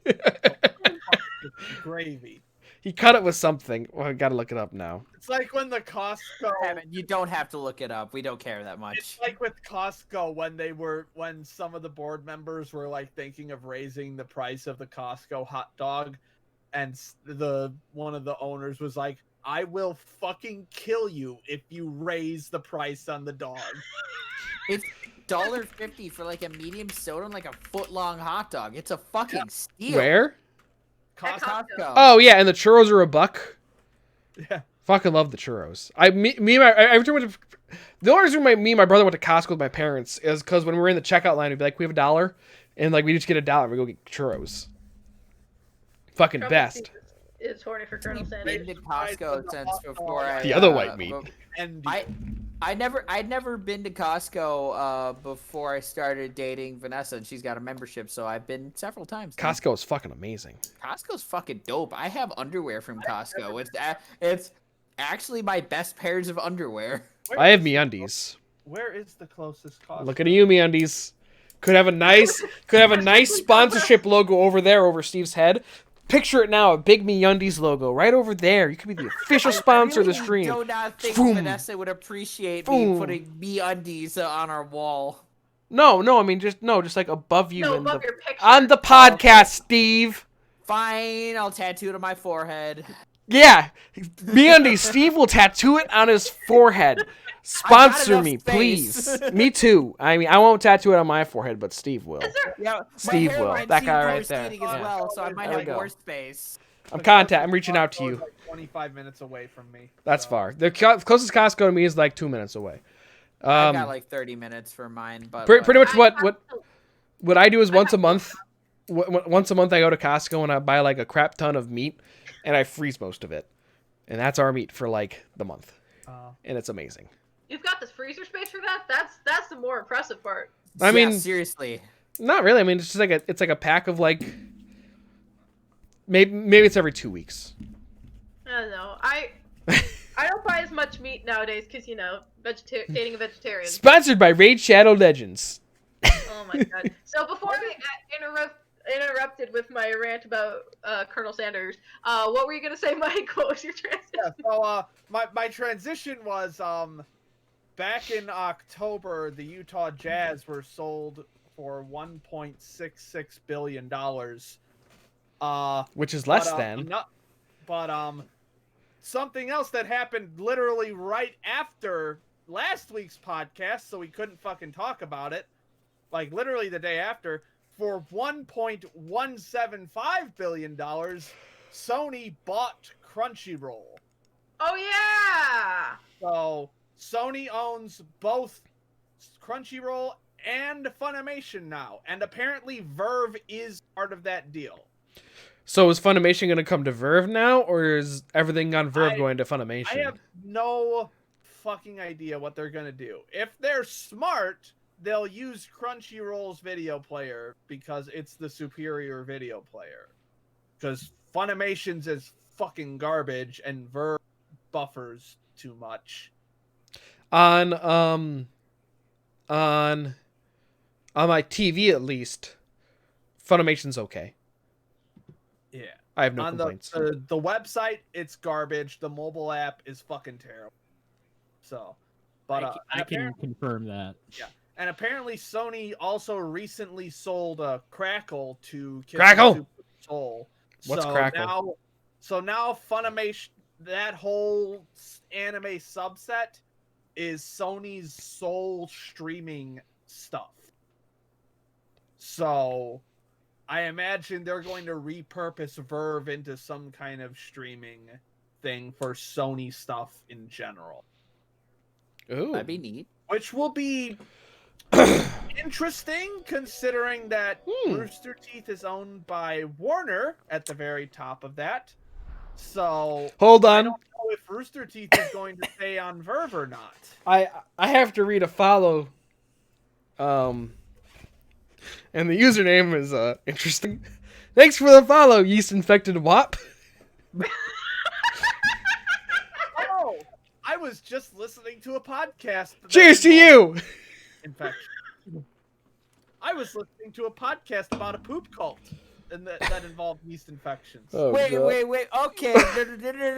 Gravy. He cut it with something. Well, I gotta look it up now. It's like when the Costco. Kevin, you don't have to look it up. We don't care that much. It's like with Costco when some of the board members were like thinking of raising the price of the Costco hot dog, and one of the owners was like, "I will fucking kill you if you raise the price on the dog." It's $1.50 for like a medium soda and like a foot-long hot dog. It's a fucking steal. Where? Costco. Oh yeah, and the churros are $1. Yeah. Fucking love the churros. The only reason me and my brother went to Costco with my parents is because when we were in the checkout line, we'd be like, "We have $1," and like we just get $1, we go get churros. Fucking Trump best. Is horny for Colonel I've Sanders. been to Costco since before I. The other white meat. And I'd never been to Costco before I started dating Vanessa, and she's got a membership, so I've been several times. Costco is fucking amazing. Costco's fucking dope. I have underwear from Costco. It's actually my best pairs of underwear. I have MeUndies. Where is the closest Costco? Looking at you, MeUndies. Could have a nice sponsorship logo over there over Steve's head. Picture it now, a big MeUndies logo right over there. You could be the official sponsor of the stream. I do not think Boom. Vanessa would appreciate Boom. me putting MeUndies on our wall. No, I mean just like above you No, in above the, your picture. on the podcast, Steve. Fine, I'll tattoo it on my forehead. Yeah, MeUndies. Steve will tattoo it on his forehead. Sponsor enough me, space. please. Me too. I mean, I won't tattoo it on my forehead, but Steve will. Yeah, my Steve will. hairline That guy seems right more there. skating as Yeah. well, so I might There we have go. more space. I'm reaching out to you. Like 25 minutes away from me. That's so. far. The closest Costco to me is like 2 minutes away. I've got like 30 minutes for mine, but Pretty much I- what I do is once a month. Once a month, I go to Costco and I buy like a crap ton of meat, and I freeze most of it, and that's our meat for like the month, and it's amazing. You've got this freezer space for that? That's the more impressive part. I mean, seriously, not really. I mean, it's just like it's like a pack of like maybe it's every 2 weeks. I don't know. I don't buy as much meat nowadays because dating a vegetarian. Sponsored by Raid Shadow Legends. Oh my god. So before I interrupted with my rant about Colonel Sanders, what were you gonna say, Mike? What was your transition? Yeah, so my transition was back in October, the Utah Jazz were sold for $1.66 billion. Which is less than. Something else that happened literally right after last week's podcast, so we couldn't fucking talk about it. Like literally the day after, for $1.175 billion, Sony bought Crunchyroll. Oh yeah. So Sony owns both Crunchyroll and Funimation now, and apparently Verve is part of that deal. So is Funimation going to come to Verve now, or is everything on Verve going to Funimation? I have no fucking idea what they're going to do. If they're smart, they'll use Crunchyroll's video player because it's the superior video player. Because Funimation's is fucking garbage and Verve buffers too much. On my TV at least, Funimation's okay. Yeah. I have no On complaints. the website, it's garbage. The mobile app is fucking terrible. So, but I can confirm that. yeah. And apparently Sony also recently sold Crackle to Crackle! Super Soul. What's so Crackle? Now Funimation, that whole anime subset is Sony's sole streaming stuff. So I imagine they're going to repurpose Verve into some kind of streaming thing for Sony stuff in general. Ooh. that'd be neat. Which will be interesting, considering that Rooster Teeth is owned by Warner at the very top of that. So Hold I on. don't know if Rooster Teeth is going to stay on Verve or not. I have to read a follow And the username is interesting. Thanks for the follow, yeast infected wop. Oh, I was just listening to a podcast. Cheers to you. Infection. I was listening to a podcast about a poop cult, and that involved yeast infections. Oh, Wait. God. Okay.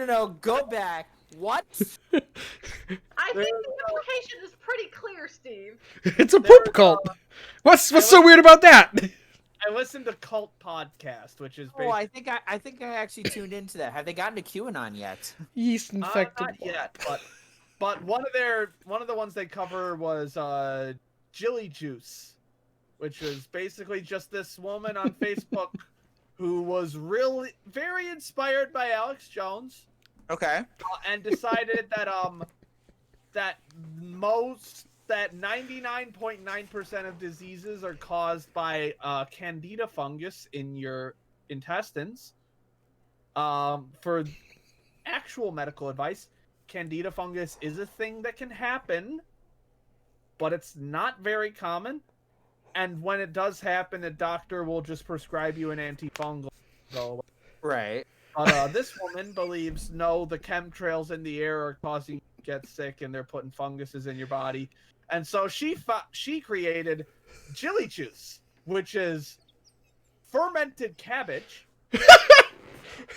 No. Go back. What? I think the implication is pretty clear, Steve. It's a poop cult. What's so weird about that? I listened to Cult Podcast, which is Oh, I think I actually tuned into that. Have they gotten to QAnon yet? Yeast infected not wop. yet, but one of the ones they cover was Jilly Juice, which was basically just this woman on Facebook who was really very inspired by Alex Jones. Okay. And decided that that 99.9% of diseases are caused by candida fungus in your intestines. For actual medical advice, candida fungus is a thing that can happen, but it's not very common. And when it does happen, a doctor will just prescribe you an antifungal. Right. But this woman believes, no, the chemtrails in the air are causing you to get sick and they're putting funguses in your body. And so she created Jilly Juice, which is fermented cabbage.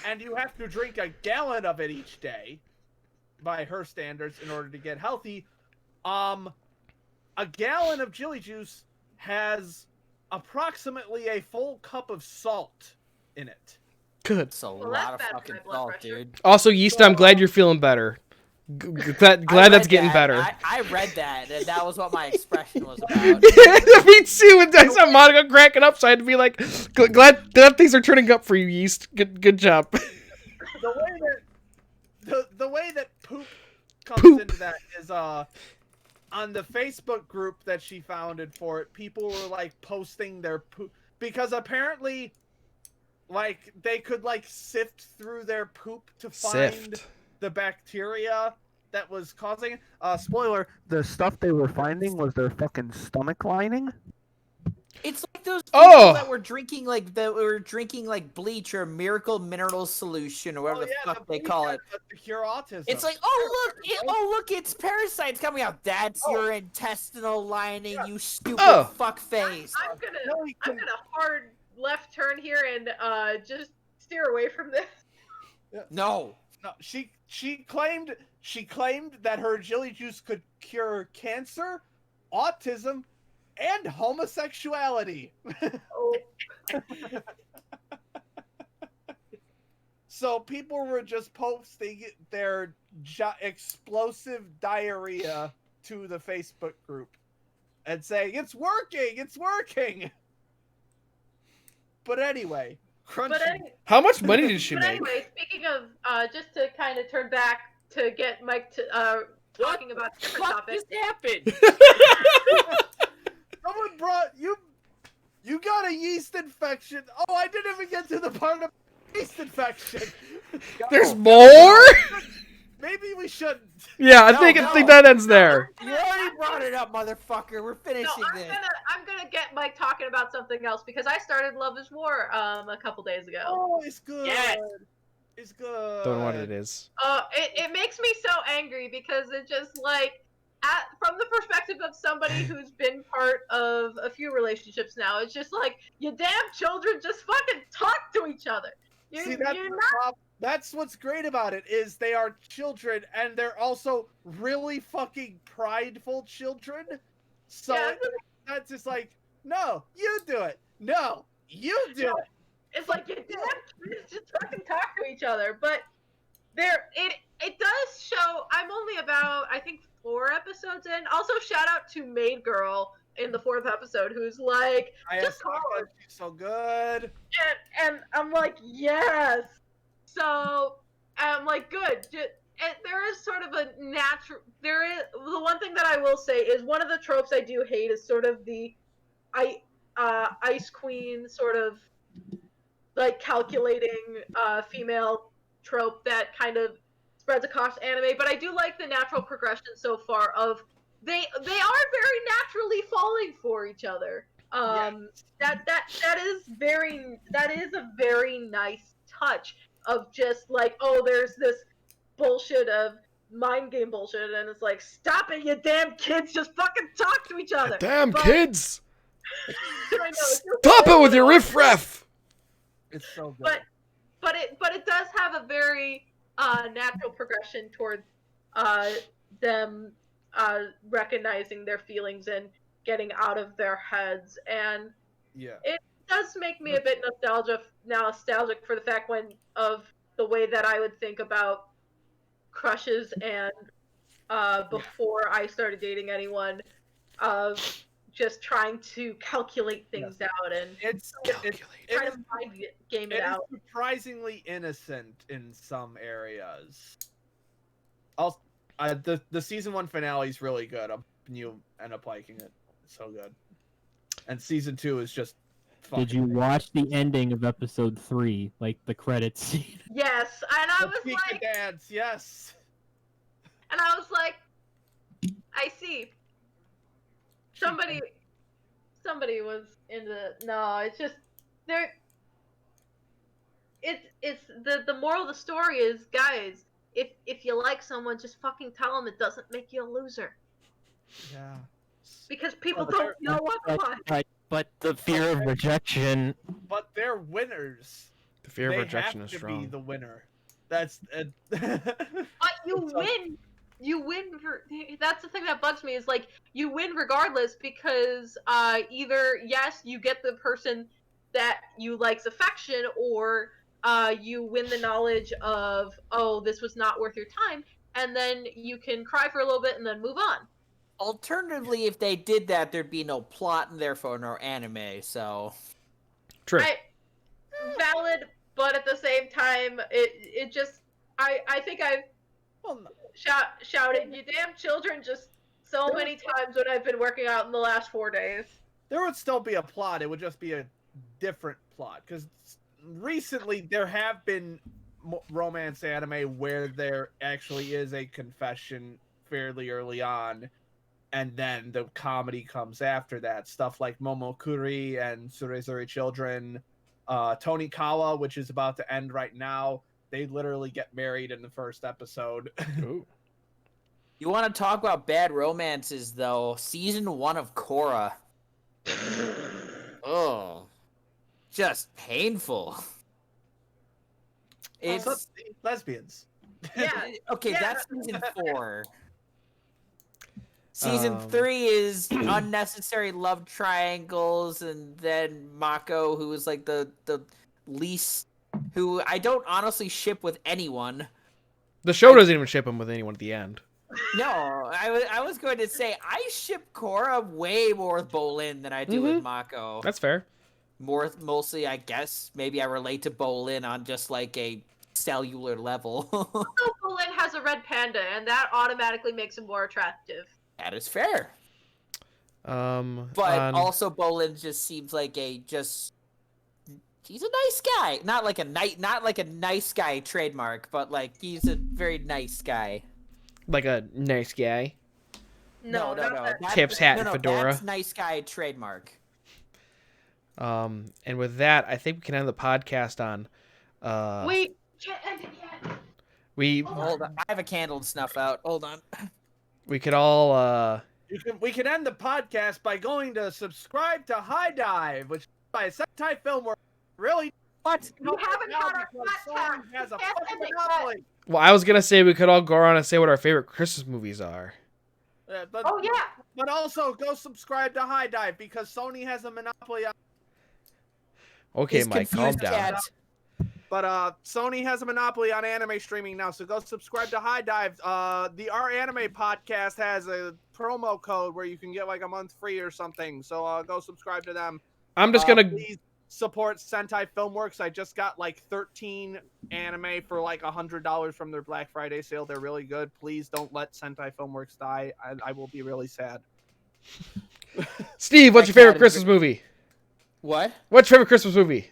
And you have to drink a gallon of it each day by her standards in order to get healthy. A gallon of Jilly Juice has approximately a full cup of salt in it. Good. It's a Well, lot of that's bad for fucking my blood salt, pressure. dude. Also, yeast, I'm glad you're feeling better. Glad that's getting better. I read that, and that was what my expression was about. Me too. And I saw Monica cracking up, so I had to be like, glad things are turning up for you, yeast. Good job. The way that poop comes into that is on the Facebook group that she founded for it, people were like posting their poop because apparently like they could like sift through their poop to find the bacteria that was causing it. Spoiler, the stuff they were finding was their fucking stomach lining. It's like those people that were drinking like bleach or miracle mineral solution or whatever the fuck they call it. To cure autism. It's like, look, it's parasites coming out. That's your intestinal lining, you stupid fuck face. I'm gonna hard left turn here and just steer away from this. No, she claimed that her Jilly Juice could cure cancer, autism, and homosexuality. So people were just posting their explosive diarrhea to the Facebook group and saying, it's working! But anyway, how much money did she make? Anyway, speaking of, just to kind of turn back to get Mike to talking about a different topic. What just happened? Someone brought you got a yeast infection. Oh, I didn't even get to the part of yeast infection. There's more? Maybe we shouldn't. Yeah, I think that ends there. You already brought it up, motherfucker. We're finishing this. I'm gonna get Mike talking about something else because I started Love is War a couple days ago. Oh, it's good. Yes. It's good. Don't know what it is. It makes me so angry because it just like from the perspective of somebody who's been part of a few relationships now, it's just like you damn children just fucking talk to each other. That's what's great about it is they are children and they're also really fucking prideful children. So that's just like, no, you do it. No, you do it. It's like you damn kids just fucking talk to each other. But it does show. I'm only about I think 4 episodes in. Also, shout out to Maid Girl in the 4th episode, who's like, just call her. She's so good. And I'm like, yes. So I'm like, good. And there is sort of a natural. There is the one thing that I will say is one of the tropes I do hate is sort of the, Ice Queen sort of like calculating female trope that kind of spreads across anime. But I do like the natural progression so far of they are very naturally falling for each other. That is a very nice touch of just like, oh, there's this bullshit of mind game bullshit, and it's like, stop it, you damn kids, just fucking talk to each other. Damn kids! I know, Stop it with your riffraff! It's so good. But it does have a very natural progression towards them recognizing their feelings and getting out of their heads, and it does make me a bit nostalgic for the fact of the way that I would think about crushes and before I started dating anyone, of just trying to calculate things out and trying to mind game it out. It's surprisingly innocent in some areas. The season 1 finale is really good. You end up liking it. It's so good. And season 2 is just fucking Did you watch the ending of episode 3, like the credits scene? Yes, and I was like, dance, yes. And I was like, I see. Somebody was in the it's just there. It's the moral of the story is, guys, if you like someone, just fucking tell them it doesn't make you a loser. Yeah. Because people don't know what. But the fear of rejection. But they're winners. The fear of rejection is strong. Be the winner. That's. But you win. You win. That's the thing that bugs me, is like, you win regardless, because either yes, you get the person that you like's affection, or you win the knowledge of, oh, this was not worth your time, and then you can cry for a little bit and then move on. Alternatively, if they did that, there'd be no plot and therefore no anime, so... True. Valid, but at the same time, it just... I think I've shouted, you damn children, just so many times when I've been working out in the last 4 days. There would still be a plot. It would just be a different plot. Because recently, there have been romance anime where there actually is a confession fairly early on, and then the comedy comes after that. Stuff like Momokuri and Surezuri Children, Tonikawa, which is about to end right now. They literally get married in the first episode. Ooh. You want to talk about bad romances, though? Season 1 of Korra. Oh. Just painful. It's... lesbians. Yeah. Okay, Yeah. that's season 4. Season 3 is unnecessary love triangles, and then Mako, who is like the least, who I don't honestly ship with anyone. The show doesn't even ship him with anyone at the end. No, I was going to say I ship Korra way more with Bolin than I do with Mako. That's fair. Mostly, I guess, maybe I relate to Bolin on just like a cellular level. Also, Bolin has a red panda, and that automatically makes him more attractive. That is fair. But also Bolin just seems like he's a nice guy. Not like a nice guy trademark, but like he's a very nice guy. Like a nice guy. No. Tips, hat, and fedora. That's nice guy trademark. And with that, I think we can end the podcast on. Wait, can't end it yet. Hold on. I have a candle to snuff out. Hold on. We could all. We can end the podcast by going to subscribe to High Dive, which is by a Sentai film where really. What? You haven't had our flat has a Can't fucking end it monopoly. Well, I was gonna say we could all go around and say what our favorite Christmas movies are. Oh yeah. But also go subscribe to High Dive because Sony has a monopoly on. Okay, He's Mike, calm confused, down. Cat. But Sony has a monopoly on anime streaming now, so go subscribe to High Dive. The Our Anime podcast has a promo code where you can get like a month free or something. So go subscribe to them. I'm just gonna. Please support Sentai Filmworks. I just got like 13 anime for like $100 from their Black Friday sale. They're really good. Please don't let Sentai Filmworks die. I will be really sad. Steve, what's your favorite Christmas movie? What? What's your favorite Christmas movie?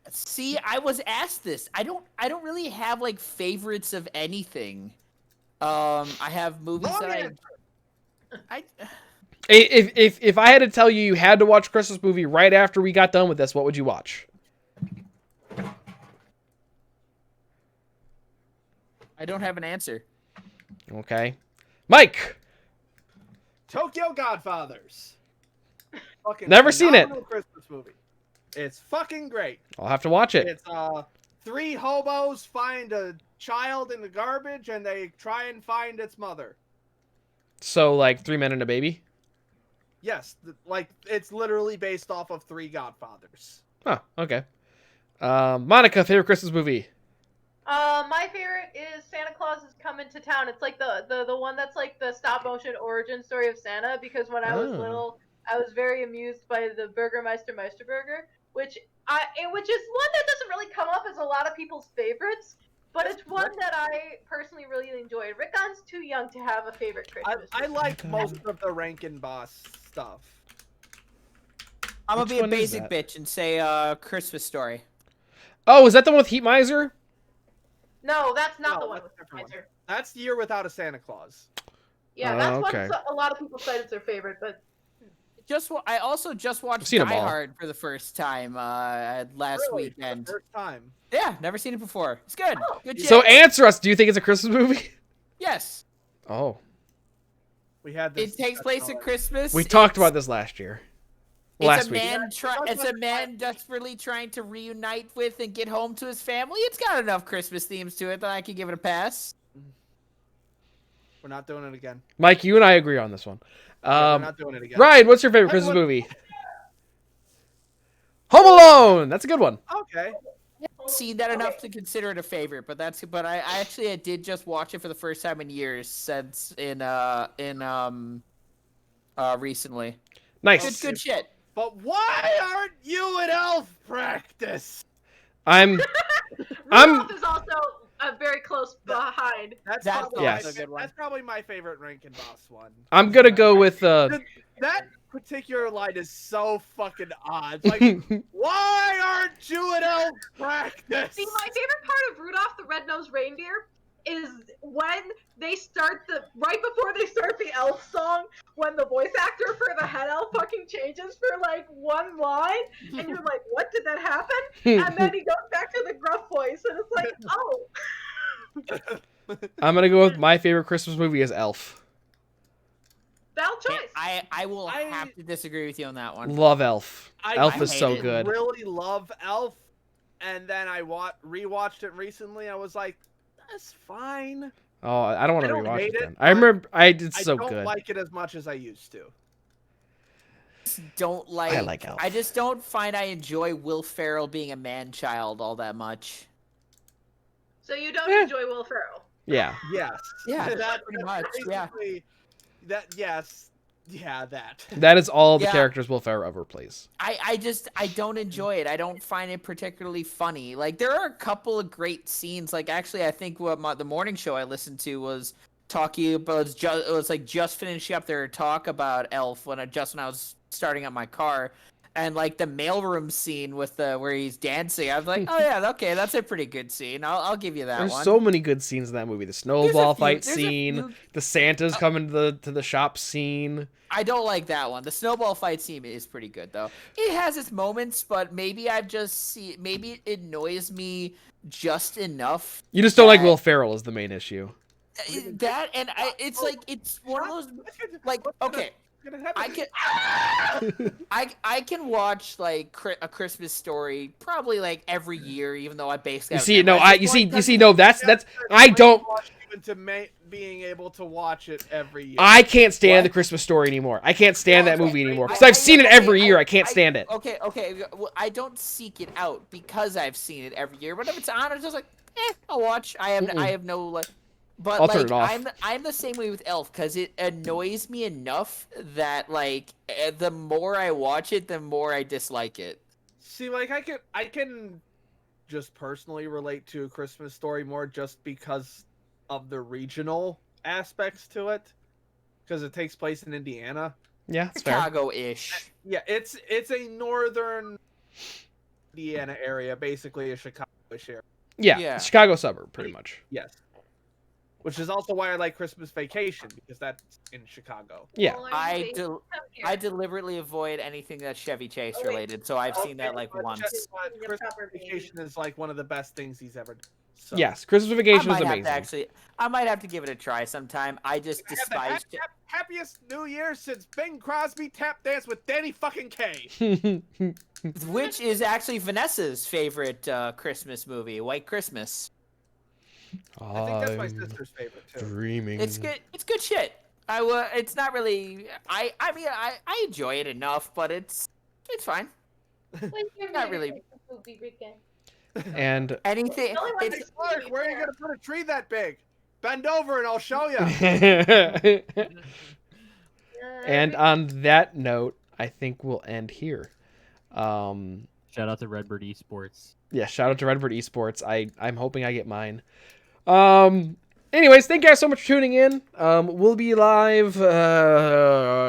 See, I was asked this. I don't really have like favorites of anything. I have movies that I If I had to tell you had to watch a Christmas movie right after we got done with this, what would you watch? I don't have an answer. Okay. Mike! Tokyo Godfathers. Fucking Never seen it. phenomenal Christmas movie. It's fucking great. I'll have to watch it. It's 3 hobos find a child in the garbage and they try and find its mother. So, like, 3 Men and a Baby? Yes, like it's literally based off of 3 Godfathers. Oh, okay. Monica, favorite Christmas movie? My favorite is Santa Claus is Coming to Town. It's like the one that's like the stop motion origin story of Santa, because when I was little, I was very amused by the Burgermeister Meisterburger, which is one that doesn't really come up as a lot of people's favorites, but it's one that I personally really enjoyed. Rickon's too young to have a favorite Christmas I movie. like most of the Rankin Boss stuff. I'm gonna Which be a one is basic that? bitch and say Christmas Story. Oh, is that the one with Heat Miser? No, that's not No, the one that's with a different one. Kaiser. That's Year Without a Santa Claus. Yeah, that's okay. one a lot of people said it's their favorite, but I also just watched seen 'em Die all. Hard for the first time last Really, for the weekend. first time. Yeah, never seen it before. It's good. Good shit. So answer us. Do you think it's a Christmas movie? Yes, Oh. We had this. it takes place at Christmas. We talked about this last year. Last week. It's a man desperately trying to reunite with and get home to his family. It's got enough Christmas themes to it that I could give it a pass. We're not doing it again. Mike, you and I agree on this one. We're not doing it again. Ryan, what's your favorite Christmas movie? Home Alone. That's a good one. Okay. Seen that enough to consider it a favorite, but I did just watch it for the first time in years since recently. Nice. Good shit. But why aren't you at elf practice? I'm Rudolph is also very close behind. That's That's probably, also a good one. that's probably my favorite Rankin Boss one. I'm gonna go with That particular line is so fucking odd. It's like, why aren't you at elf practice? See, my favorite part of Rudolph the Red-Nosed Reindeer is when they start right before they start the elf song, when the voice actor for the head elf fucking changes for like one line, and you're like, what, did that happen? And then he goes back to the gruff voice, and it's like, oh. I'm gonna go with my favorite Christmas movie is Elf. Valid choice. I will have to disagree with you on that one. Love Elf. I Elf is hate so it. good. really love Elf, and then I rewatched it recently. I was like, that's fine. Oh, I don't want I to don't rewatch hate it it, then. I remember it's so I don't good. like it as much as I used to. Don't like. I like Elf. I just don't find I enjoy Will Ferrell being a man-child all that much. So you don't Yeah. enjoy Will Ferrell? Yeah. Yes. Yeah, That- pretty much, yeah. basically- That. That is all the Yeah. characters Will Ferrell ever plays. I don't enjoy it. I don't find it particularly funny. Like, there are a couple of great scenes. Like, actually, I think the morning show I listened to was talking about it was like just finishing up their talk about Elf when I was starting up my car, and like the mailroom scene with where he's dancing. I was like, oh yeah, okay, that's a pretty good scene. I'll give you that There's one. so many good scenes in that movie. The snowball fight there's a scene, few- the Santas coming to the shop scene. I don't like that one. The snowball fight scene is pretty good though. It has its moments, but maybe maybe it annoys me just enough. You just don't like that- Will Ferrell is the main issue. It's like it's one of those like okay. I can watch like a Christmas Story probably like every year, even though I basically You haven't see, no, memorized I it. you see, no, that's I don't. Into being able to watch it every year. I can't stand What? the Christmas Story anymore. I can't stand that movie anymore because I- I've seen it every okay, year. I can't stand it. Okay. Well, I don't seek it out because I've seen it every year. But if it's on, it's just like, I'll watch. I have no like. But I'll turn like, it off. I'm the same way with Elf because it annoys me enough that like the more I watch it, the more I dislike it. See, like I can just personally relate to A Christmas Story more just because of the regional aspects to it, because it takes place in Indiana. Yeah, it's fair. Chicago-ish. Yeah, it's a northern Indiana area, basically a Chicago-ish area. Yeah, Yeah. Chicago suburb, pretty much. Yes. which is also why I like Christmas Vacation, because that's in Chicago. Yeah. Well, I deliberately avoid anything that's Chevy Chase related, so I've seen that like but once. Christmas Vacation is like one of the best things he's ever done. So. Yes, Christmas I Vacation is might have amazing. to actually, I might have to give it a try sometime. I just I have the despise it. happiest New Year since Bing Crosby tap danced with Danny fucking Kaye. Which is actually Vanessa's favorite Christmas movie, White Christmas. I think that's my sister's favorite too. Dreaming. It's good. It's good shit. It's not really. I mean, I enjoy it enough, but it's fine. Not really. And Anything. It's Clark, where are you gonna put a tree that big? Bend over and I'll show you. and on that note, I think we'll end here. Shout out to Redbird Esports. Yeah, shout out to Redbird Esports. I'm hoping I get mine. Anyways, thank you guys so much for tuning in. We'll be live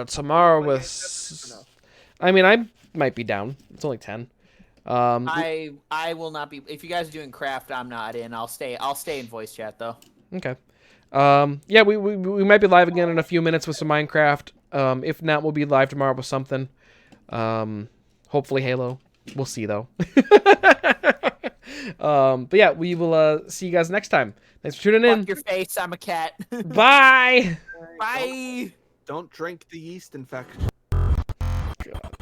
tomorrow with. I mean, I might be down. It's only 10. I will not be. If you guys are doing craft, I'm not in. I'll stay in voice chat though. Okay. Yeah, we might be live again in a few minutes with some Minecraft. If not, we'll be live tomorrow with something. Hopefully Halo. We'll see though. But yeah, we will see you guys next time. Thanks for tuning in. Fuck your face. I'm a cat. Bye. Bye. Don't drink the yeast infection. God.